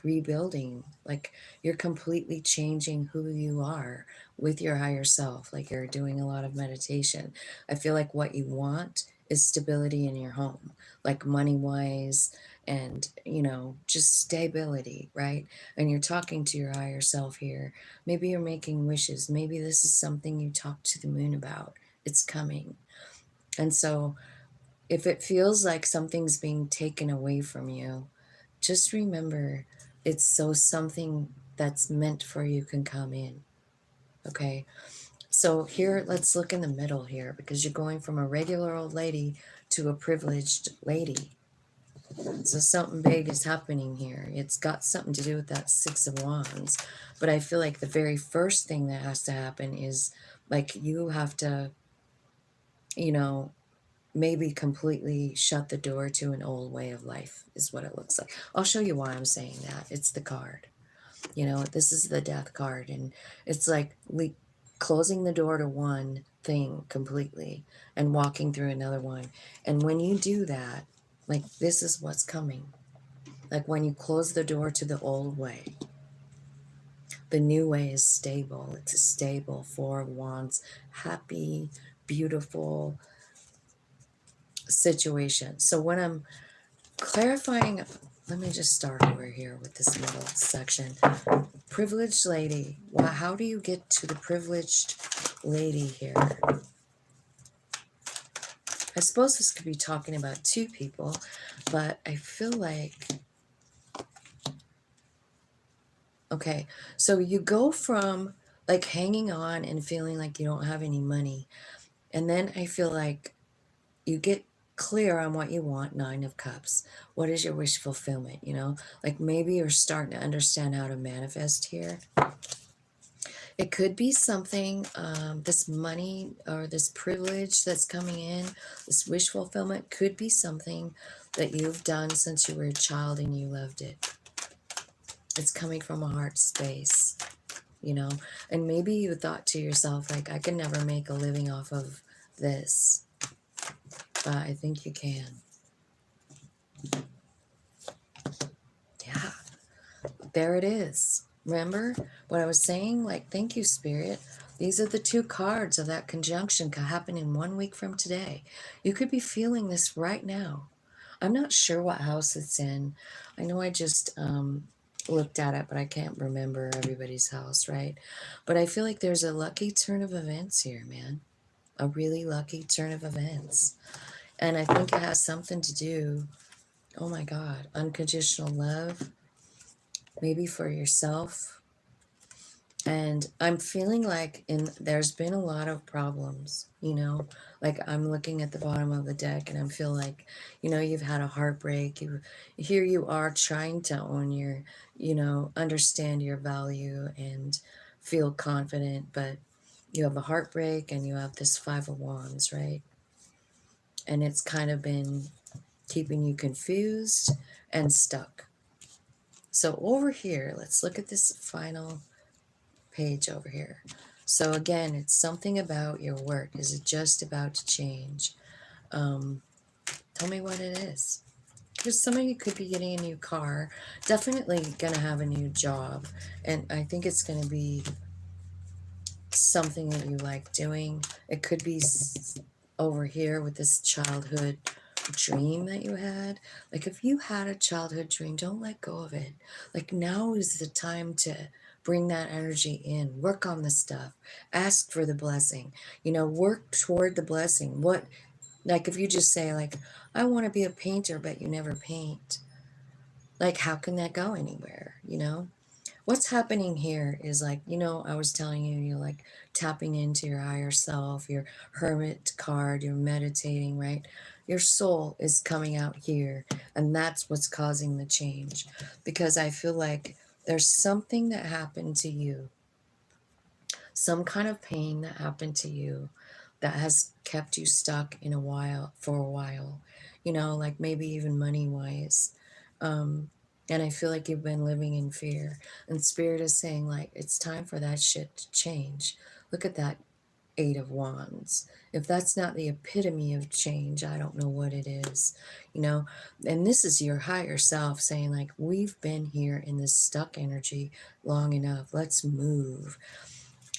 rebuilding, like you're completely changing who you are with your higher self, like you're doing a lot of meditation. I feel like what you want is stability in your home, like money wise, and just stability, right? And you're talking to your higher self here. Maybe you're making wishes. Maybe this is something you talk to the moon about. It's coming. And so if it feels like something's being taken away from you, just remember it's so something that's meant for you can come in. Okay. So here, let's look in the middle here, because you're going from a regular old lady to a privileged lady. So something big is happening here. It's got something to do with that Six of Wands. But I feel like the very first thing that has to happen is like you have to, maybe completely shut the door to an old way of life is what it looks like. I'll show you why I'm saying that. It's the card. This is the death card, and it's like closing the door to one thing completely and walking through another one. And when you do that, like this is what's coming. Like when you close the door to the old way, the new way is stable. It's a stable Four of Wands, happy, beautiful situation. So when I'm clarifying, let me just start over here with this middle section. Privileged lady. Well, how do you get to the privileged lady here? I suppose this could be talking about two people, but I feel like, okay, so you go from like hanging on and feeling like you don't have any money, and then I feel like you get clear on what you want. Nine of Cups. What is your wish fulfillment? Like maybe you're starting to understand how to manifest here. It could be something, this money or this privilege that's coming in, this wish fulfillment could be something that you've done since you were a child and you loved it. It's coming from a heart space, and maybe you thought to yourself, like, I can never make a living off of this, but I think you can. Yeah, there it is. Remember what I was saying? Like, thank you, Spirit. These are the two cards of that conjunction happening 1 week from today. You could be feeling this right now. I'm not sure what house it's in. I know I just looked at it, but I can't remember everybody's house, right? But I feel like there's a lucky turn of events here, man. A really lucky turn of events. And I think it has something to do, oh my God, unconditional love, maybe for yourself. And I'm feeling like there's been a lot of problems, like I'm looking at the bottom of the deck and I feel like, you've had a heartbreak. Here you are trying to own your, understand your value and feel confident, but you have a heartbreak and you have this Five of Wands, right? And it's kind of been keeping you confused and stuck. So over here, let's look at this final page over here. So again, it's something about your work. Is it just about to change? Tell me what it is. Because some of you could be getting a new car, definitely going to have a new job, and I think it's going to be something that you like doing. It could be over here with this childhood dream that you had. Like if you had a childhood dream, don't let go of it. Like now is the time to bring that energy in, work on the stuff, ask for the blessing, work toward the blessing. Like if you just say like, I want to be a painter, but you never paint, like how can that go anywhere? What's happening here is like, I was telling you, you're like tapping into your higher self, your hermit card, you're meditating, right? Your soul is coming out here, and that's what's causing the change. Because I feel like there's something that happened to you, some kind of pain that happened to you that has kept you stuck for a while, like maybe even money wise. And I feel like you've been living in fear. And Spirit is saying, like, it's time for that shit to change. Look at that. Eight of Wands. If that's not the epitome of change, I don't know what it is, you know. And this is your higher self saying, like, we've been here in this stuck energy long enough. Let's move.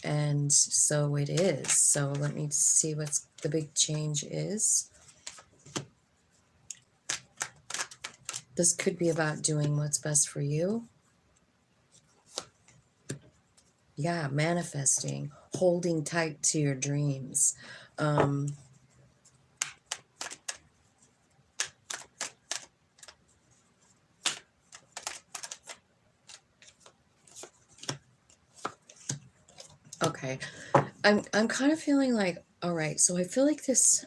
And so it is. So let me see what's the big change is. This could be about doing what's best for you. Yeah, manifesting, holding tight to your dreams. Okay, I'm kind of feeling like, all right, so I feel like this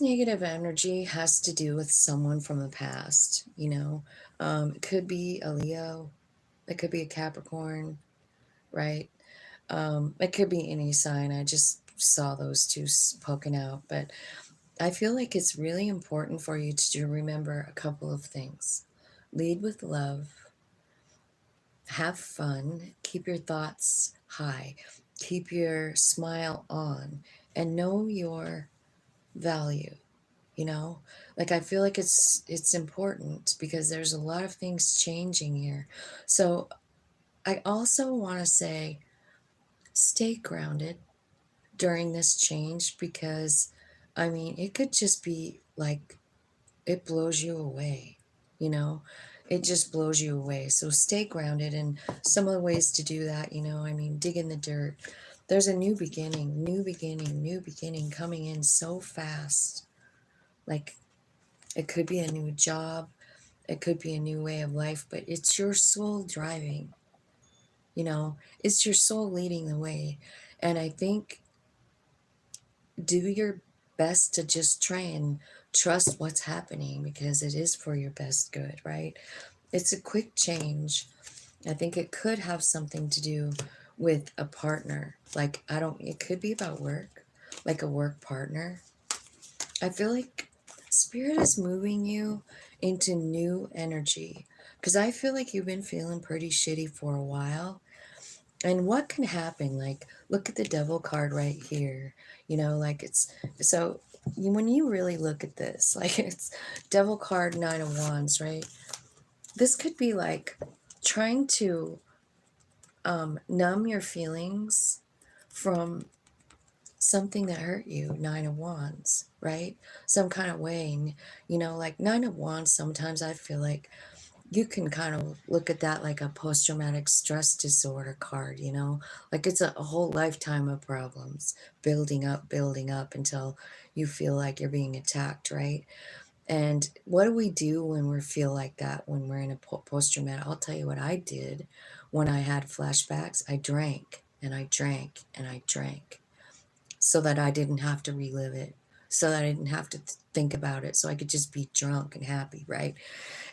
negative energy has to do with someone from the past, you know. It could be a Leo, it could be a Capricorn, right? It could be any sign. I just saw those two poking out, but I feel like it's really important for you to remember a couple of things. Lead with love, have fun, keep your thoughts high, keep your smile on, and know your value. You know, like, I feel like it's important because there's a lot of things changing here. So I also want to say, stay grounded during this change, because I mean, it could just be like it blows you away, you know. It just blows you away. So stay grounded. And some of the ways to do that, you know, I mean, dig in the dirt. There's a new beginning, new beginning, new beginning coming in so fast. Like, it could be a new job, it could be a new way of life, but it's your soul driving, you know. It's your soul leading the way. And I think, do your best to just try and trust what's happening, because it is for your best good, right? It's a quick change. I think it could have something to do with a partner. Like, it could be about work, like a work partner. I feel like Spirit is moving you into new energy, because I feel like you've been feeling pretty shitty for a while. And what can happen? Like, look at the Devil card right here. You know, like, it's so when you really look at this, like, it's Devil card, Nine of Wands, right? This could be like trying to numb your feelings from something that hurt you. Nine of Wands, right? Some kind of way. And, you know, like, Nine of Wands, sometimes I feel like you can kind of look at that like a post-traumatic stress disorder card, you know. Like, it's a whole lifetime of problems building up until you feel like you're being attacked, right? And what do we do when we feel like that, when we're in a post-traumatic? I'll tell you what I did when I had flashbacks. I drank and I drank and I drank, so that I didn't have to relive it, so that I didn't have to think about it, so I could just be drunk and happy, right?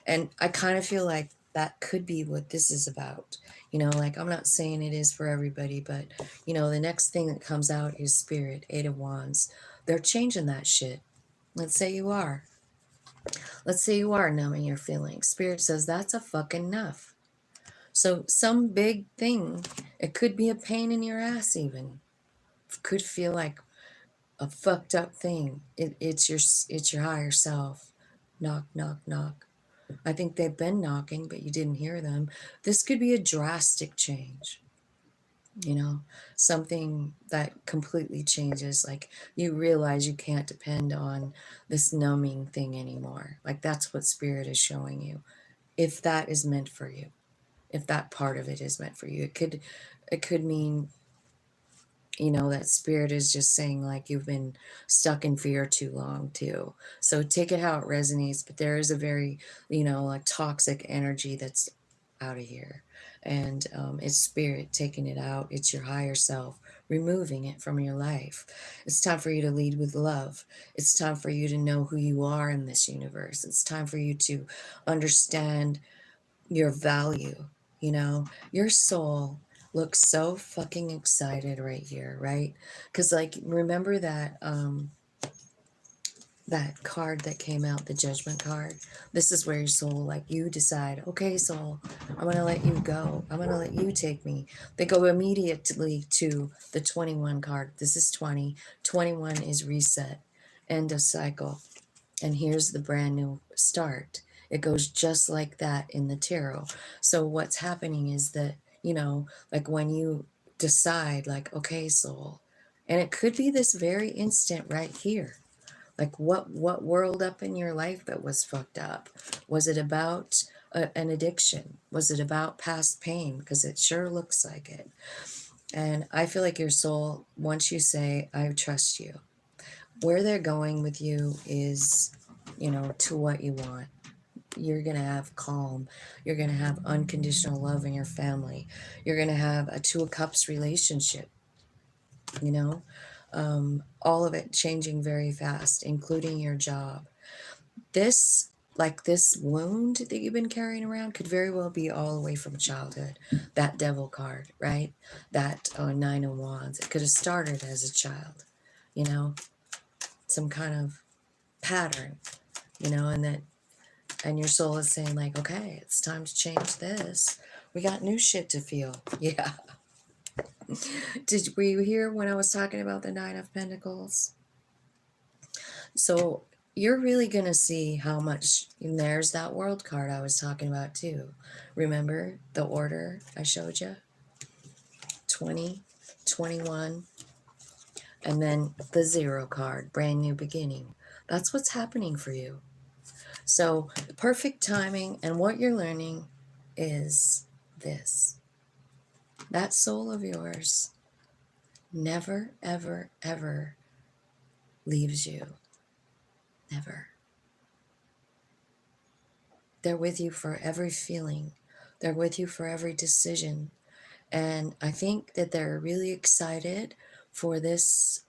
And I kind of feel like that could be what this is about. You know, like, I'm not saying it is for everybody, but, you know, the next thing that comes out is Spirit, Eight of Wands. They're changing that shit. Let's say you are. Let's say you are numbing your feelings. Spirit says that's a fucking enough. So some big thing, it could be a pain in your ass even. It could feel like a fucked up thing. It's your higher self. Knock, knock, knock. I think they've been knocking, but you didn't hear them. This could be a drastic change, you know, something that completely changes. Like, you realize you can't depend on this numbing thing anymore. Like, that's what Spirit is showing you. If that is meant for you, if that part of it is meant for you, it could mean, you know, that Spirit is just saying, like, you've been stuck in fear too long too. So take it how it resonates, but there is a very, you know, like, toxic energy that's out of here. And it's Spirit taking it out. It's your higher self removing it from your life. It's time for you to lead with love. It's time for you to know who you are in this universe. It's time for you to understand your value. You know, your soul looks so fucking excited right here, right? Because, like, remember that that card that came out, the Judgment card. This is where your soul, like, you decide, okay, soul, I'm going to let you go. I'm going to let you take me. They go immediately to the 21 card. This is 20. 21 is reset, end of cycle. And here's the brand new start. It goes just like that in the tarot. So what's happening is that, you know, like when you decide, like, okay, soul, and it could be this very instant right here. Like what whirled up in your life that was fucked up? Was it about an addiction? Was it about past pain? Because it sure looks like it. And I feel like your soul, once you say, I trust you, where they're going with you is, you know, to what you want. You're going to have calm. You're going to have unconditional love in your family. You're going to have a Two of Cups relationship, you know, all of it changing very fast, including your job. This, like this wound that you've been carrying around, could very well be all the way from childhood. That Devil card, right? That Nine of Wands. It could have started as a child, you know, some kind of pattern, you know, and your soul is saying, like, okay, it's time to change this. We got new shit to feel. Yeah. Were you here when I was talking about the Nine of Pentacles? So you're really going to see how much, and there's that World card I was talking about too. Remember the order I showed you? 20, 21, and then the 0 card, brand new beginning. That's what's happening for you. So perfect timing, and what you're learning is this. That soul of yours never, ever, ever leaves you. Never. They're with you for every feeling. They're with you for every decision. And I think that they're really excited for this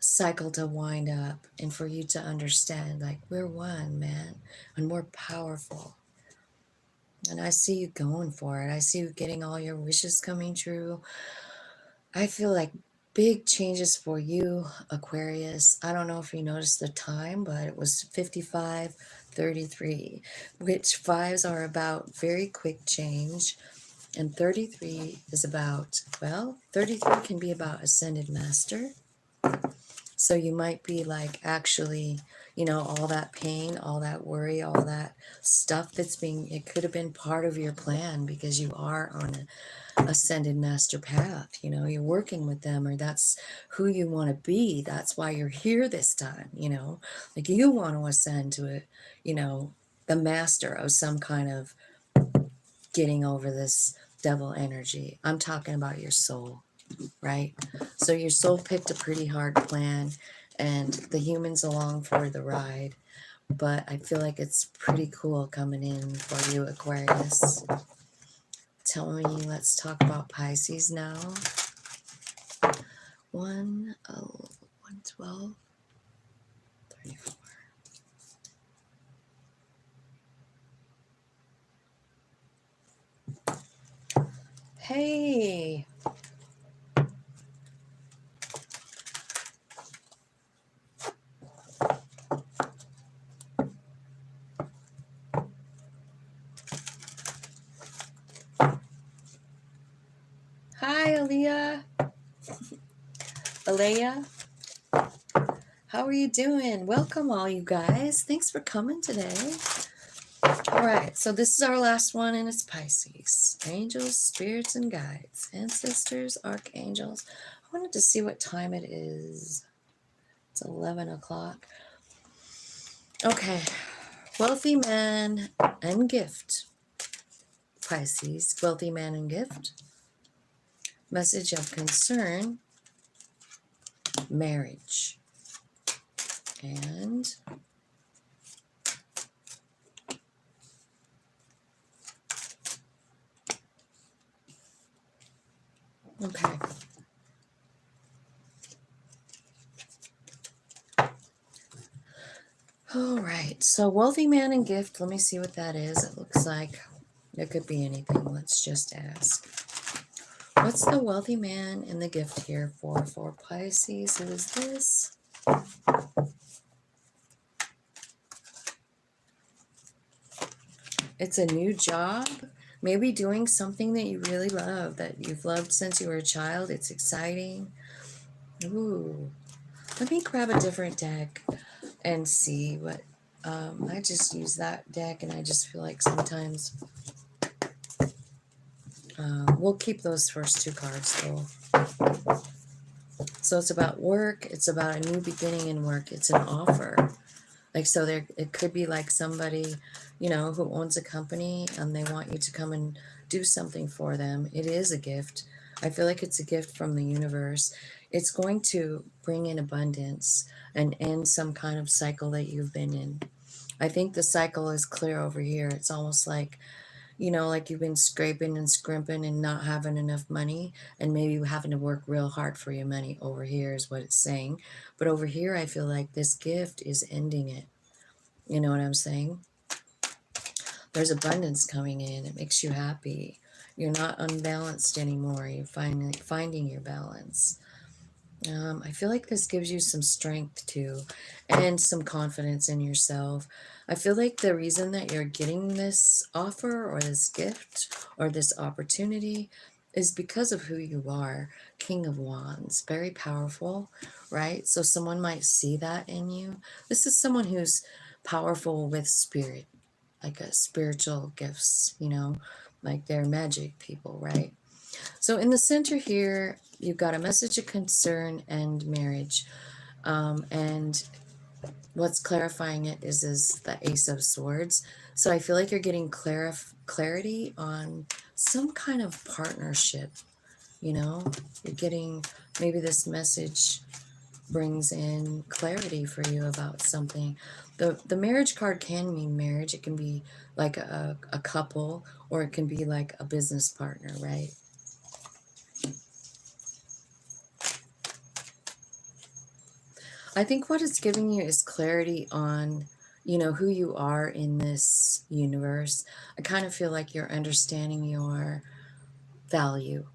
cycle to wind up and for you to understand, like, we're one, man, and we're powerful. And I see you going for it. I see you getting all your wishes coming true. I feel like big changes for you, Aquarius. I don't know if you noticed the time, but it was 55:33, which fives are about very quick change. And 33 is about, well, 33 can be about ascended master. So you might be like, actually, you know, all that pain, all that worry, all that stuff that's being, it could have been part of your plan because you are on an ascended master path. You know, you're working with them, or that's who you want to be. That's why you're here this time, you know, like you want to ascend to it, you know, the master of some kind of getting over this devil energy. I'm talking about your soul, right? So your soul picked a pretty hard plan, and the humans along for the ride. But I feel like it's pretty cool coming in for you, Aquarius. Tell me, let's talk about Pisces now. 112, 34. Hey. Hi, Aaliyah. Alea. How are you doing? Welcome, all you guys. Thanks for coming today. All right, so this is our last one, and it's Pisces. Angels, spirits, and guides. Ancestors, archangels. I wanted to see what time it is. It's 11 o'clock. Okay. Wealthy man and gift. Pisces, wealthy man and gift. Message of concern, marriage. And okay. All right. So wealthy man and gift. Let me see what that is. It looks like it could be anything. Let's just ask. What's the wealthy man and the gift here for Pisces? Who is this? It's a new job. Maybe doing something that you really love, that you've loved since you were a child. It's exciting. Ooh. Let me grab a different deck and see what... I just use that deck, and I just feel like sometimes... we'll keep those first two cards, though. So it's about work. It's about a new beginning in work. It's an offer. Like, so there, it could be like somebody, you know, who owns a company and they want you to come and do something for them. It is a gift. I feel like it's a gift from the universe. It's going to bring in abundance and end some kind of cycle that you've been in. I think the cycle is clear over here. It's almost like, you know, like you've been scraping and scrimping and not having enough money, and maybe having to work real hard for your money. Over here is what it's saying. But over here, I feel like this gift is ending it. You know what I'm saying? There's abundance coming in. It makes you happy. You're not unbalanced anymore. You're finally finding your balance. I feel like this gives you some strength too, and some confidence in yourself. I feel like the reason that you're getting this offer or this gift or this opportunity is because of who you are. King of Wands, very powerful, right? So someone might see that in you. This is someone who's powerful with spirit, like a spiritual gifts, you know, like they're magic people, right? So in the center here, you've got a message of concern and marriage. And what's clarifying it is the Ace of Swords. So I feel like you're getting clarity on some kind of partnership, you know? You're getting, maybe this message brings in clarity for you about something. The marriage card can mean marriage. It can be like a couple, or it can be like a business partner, right? I think what it's giving you is clarity on, you know, who you are in this universe. I kind of feel like you're understanding your value,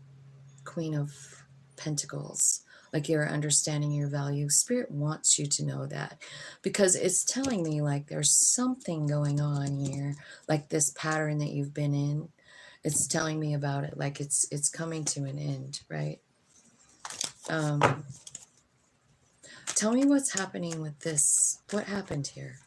Queen of Pentacles. Like you're understanding your value. Spirit wants you to know that, because it's telling me like there's something going on here, like this pattern that you've been in. It's telling me about it, like it's coming to an end, right? Tell me what's happening with this. What happened here?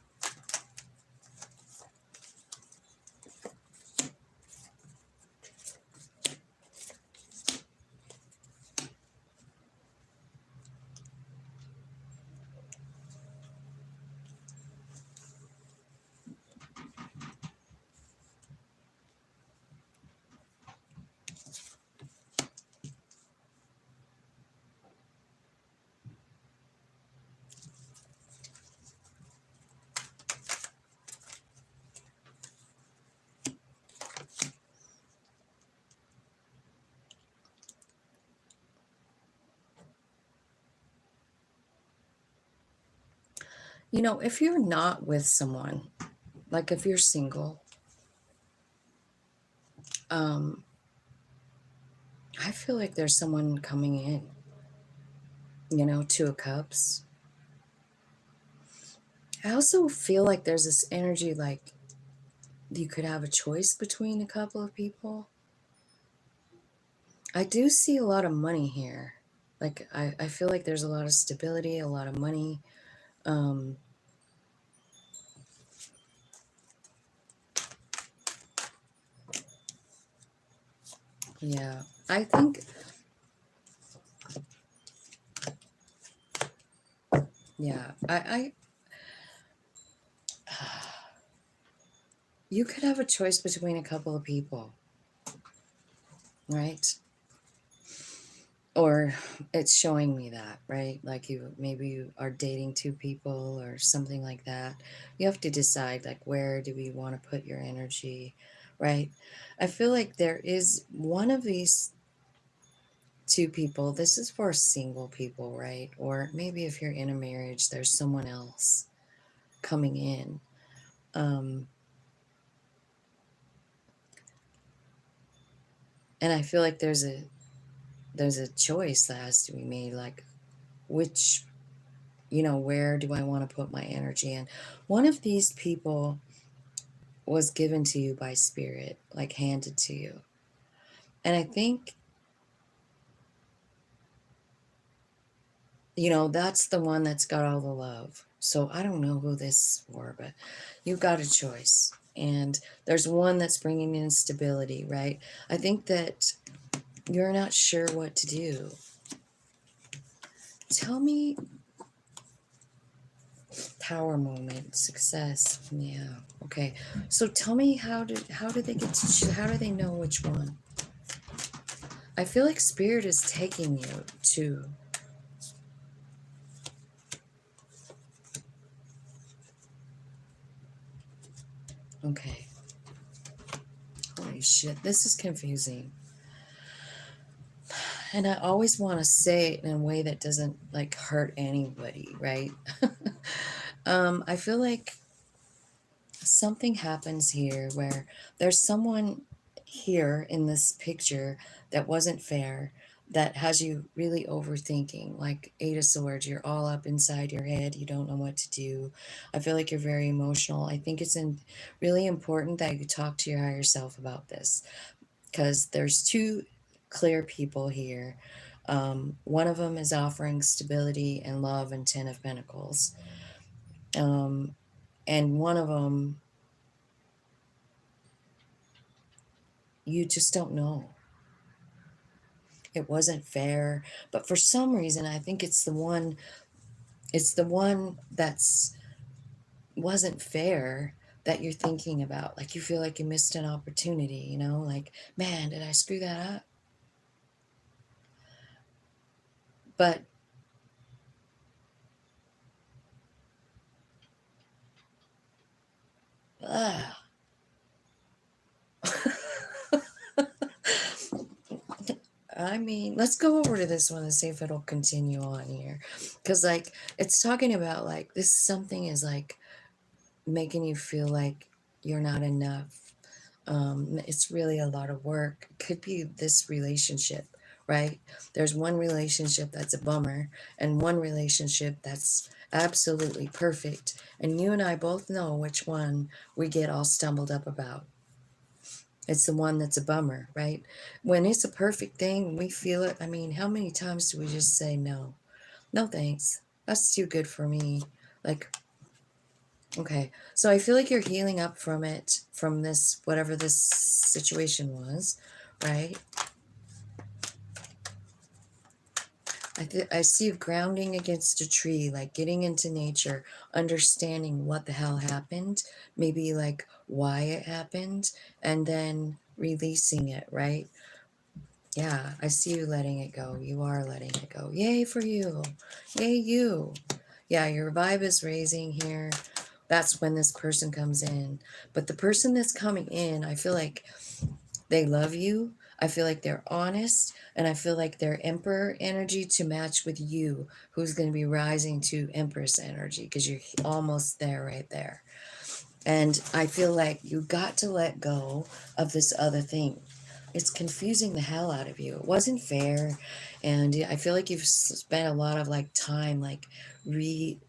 You know, if you're not with someone, like if you're single, I feel like there's someone coming in, you know, Two of Cups. I also feel like there's this energy like you could have a choice between a couple of people. I do see a lot of money here. Like I feel like there's a lot of stability, a lot of money. Um, yeah, I think, yeah, you could have a choice between a couple of people, right? Or it's showing me that, right? Like maybe you are dating two people or something like that. You have to decide, like, where do we want to put your energy, right? I feel like there is one of these two people. This is for single people, right? Or maybe if you're in a marriage, there's someone else coming in. And I feel like there's a choice that has to be made, like which, you know, where do I want to put my energy in? One of these people was given to you by spirit, like handed to you. And I think, you know, that's the one that's got all the love. So I don't know who this is for, but you've got a choice. And there's one that's bringing in stability, right? I think that you're not sure what to do. Tell me, power moment, success. Yeah. Okay. So tell me, how do they get to choose? How do they know which one? I feel like spirit is taking you to. Okay. Holy shit, this is confusing. And I always want to say it in a way that doesn't like hurt anybody, right? I feel like something happens here where there's someone here in this picture that wasn't fair, that has you really overthinking, like Eight of Swords. You're all up inside your head. You don't know what to do. I feel like you're very emotional. I think it's really important that you talk to your higher self about this, because there's two clear people here. One of them is offering stability and love and Ten of Pentacles. And one of them, you just don't know. It wasn't fair, but for some reason, I think it's the one that's wasn't fair that you're thinking about. Like, you feel like you missed an opportunity, you know, like, man, did I screw that up? But I mean, let's go over to this one and see if it'll continue on here. Because, like, it's talking about, like, this something is, like, making you feel like you're not enough. It's really a lot of work. It could be this relationship, right? There's one relationship that's a bummer and one relationship that's absolutely perfect. And you and I both know which one we get all stumbled up about. It's the one that's a bummer, right? When it's a perfect thing, we feel it. I mean, how many times do we just say no? No thanks. That's too good for me. Like, okay. So I feel like you're healing up from it, from this, whatever this situation was, right? I see you grounding against a tree, like getting into nature, understanding what the hell happened, maybe like why it happened, and then releasing it, right? Yeah, I see you letting it go. You are letting it go. Yay for you. Yay, you. Yeah, your vibe is raising here. That's when this person comes in. But the person that's coming in, I feel like they love you. I feel like they're honest. And I feel like they're Emperor energy to match with you, who's going to be rising to Empress energy, because you're almost there, right there. And I feel like you got to let go of this other thing. It's confusing the hell out of you. It wasn't fair. And I feel like you've spent a lot of like time like reviewing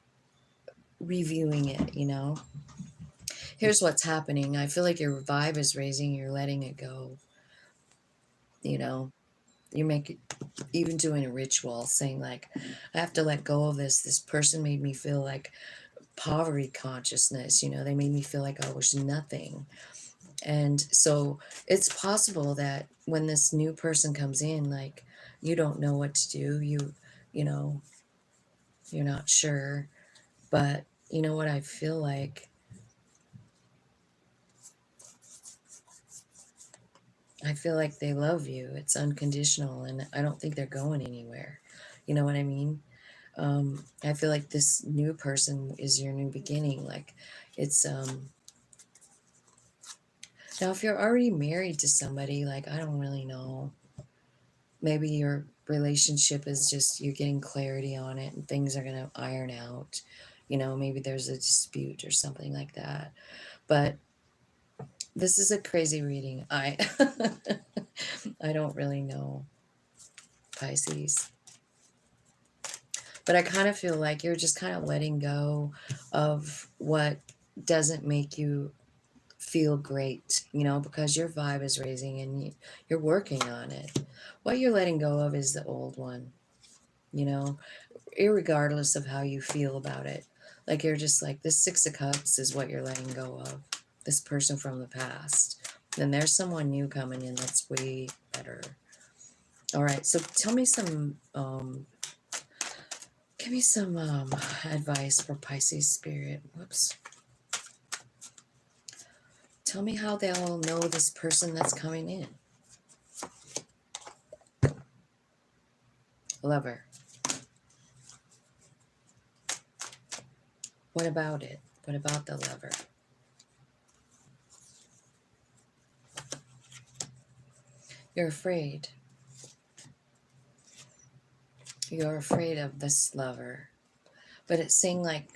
it, you know. Here's what's happening. I feel like your vibe is raising, you're letting it go. You know, you make it, even doing a ritual, saying like, I have to let go of this. This person made me feel like poverty consciousness, you know, they made me feel like I was nothing. And so it's possible that when this new person comes in, like, you don't know what to do. You know, you're not sure. But you know what I feel like? I feel like they love you. It's unconditional, and I don't think they're going anywhere. You know what I mean? I feel like this new person is your new beginning. Like, it's now if you're already married to somebody, like, I don't really know. Maybe your relationship is just, you're getting clarity on it and things are going to iron out. You know, maybe there's a dispute or something like that. But this is a crazy reading. I don't really know, Pisces. But I kind of feel like you're just kind of letting go of what doesn't make you feel great, you know, because your vibe is raising and you're working on it. What you're letting go of is the old one, you know, irregardless of how you feel about it. Like you're just like, this Six of Cups is what you're letting go of. This person from the past. Then there's someone new coming in that's way better. All right, so tell me some, give me some advice for Pisces spirit. Whoops. Tell me how they'll know this person that's coming in. Lover. What about it? What about the lover? You're afraid. You're afraid of this lover. But it's saying like,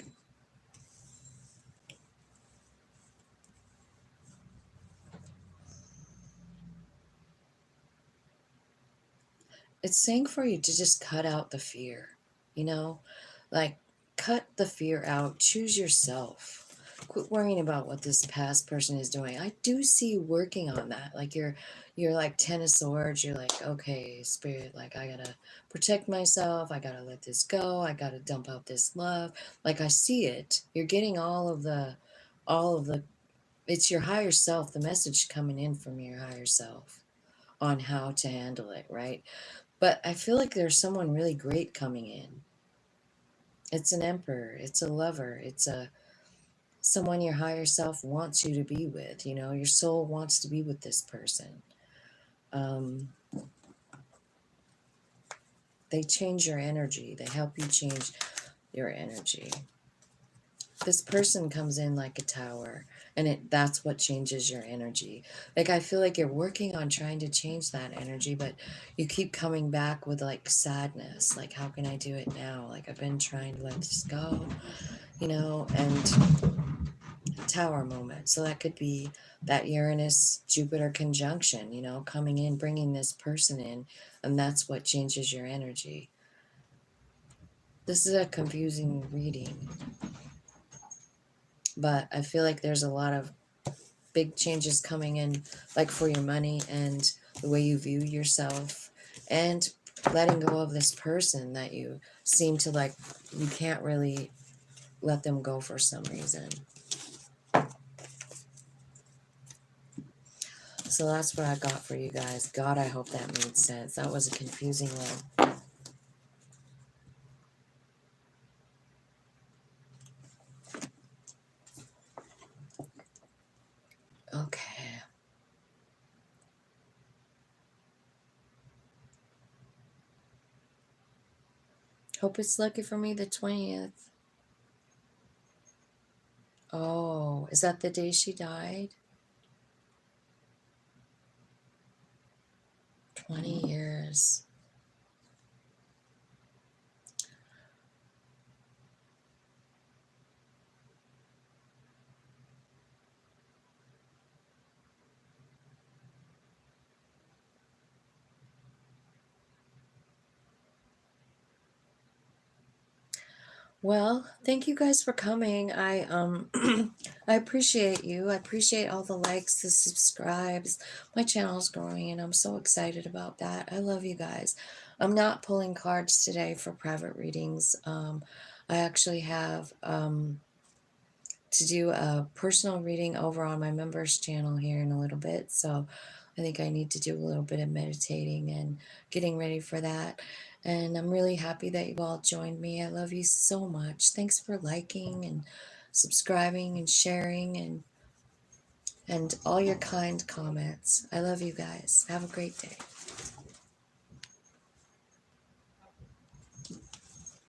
it's saying for you to just cut out the fear, you know, like cut the fear out, choose yourself. Quit worrying about what this past person is doing. I do see you working on that. Like you're like 10 of swords. You're like, okay, spirit, like I gotta protect myself. I gotta let this go. I gotta dump out this love. Like I see it. You're getting all of the, it's your higher self, the message coming in from your higher self on how to handle it, right? But I feel like there's someone really great coming in. It's an emperor. It's a lover. It's a someone your higher self wants you to be with. You know, your soul wants to be with this person. They change your energy. They help you change your energy. This person comes in like a tower, and that's what changes your energy. Like I feel like you're working on trying to change that energy, but you keep coming back with like sadness, like how can I do it now? Like I've been trying to let this go, you know, and tower moment. So that could be that Uranus Jupiter conjunction, you know, coming in, bringing this person in, and that's what changes your energy. This is a confusing reading, but I feel like there's a lot of big changes coming in, like for your money and the way you view yourself, and letting go of this person that you seem to like, you can't really let them go for some reason. So that's what I got for you guys. God, I hope that made sense. That was a confusing one. Okay. Hope it's lucky for me the 20th. Oh, is that the day she died? 20 years. Well, thank you guys for coming. I appreciate you. I appreciate all the likes, the subscribes. My channel's growing and I'm so excited about that. I love you guys. I'm not pulling cards today for private readings. I actually have to do a personal reading over on my members channel here in a little bit. So I think I need to do a little bit of meditating and getting ready for that. And I'm really happy that you all joined me. I love you so much. Thanks for liking and subscribing and sharing and all your kind comments. I love you guys. Have a great day.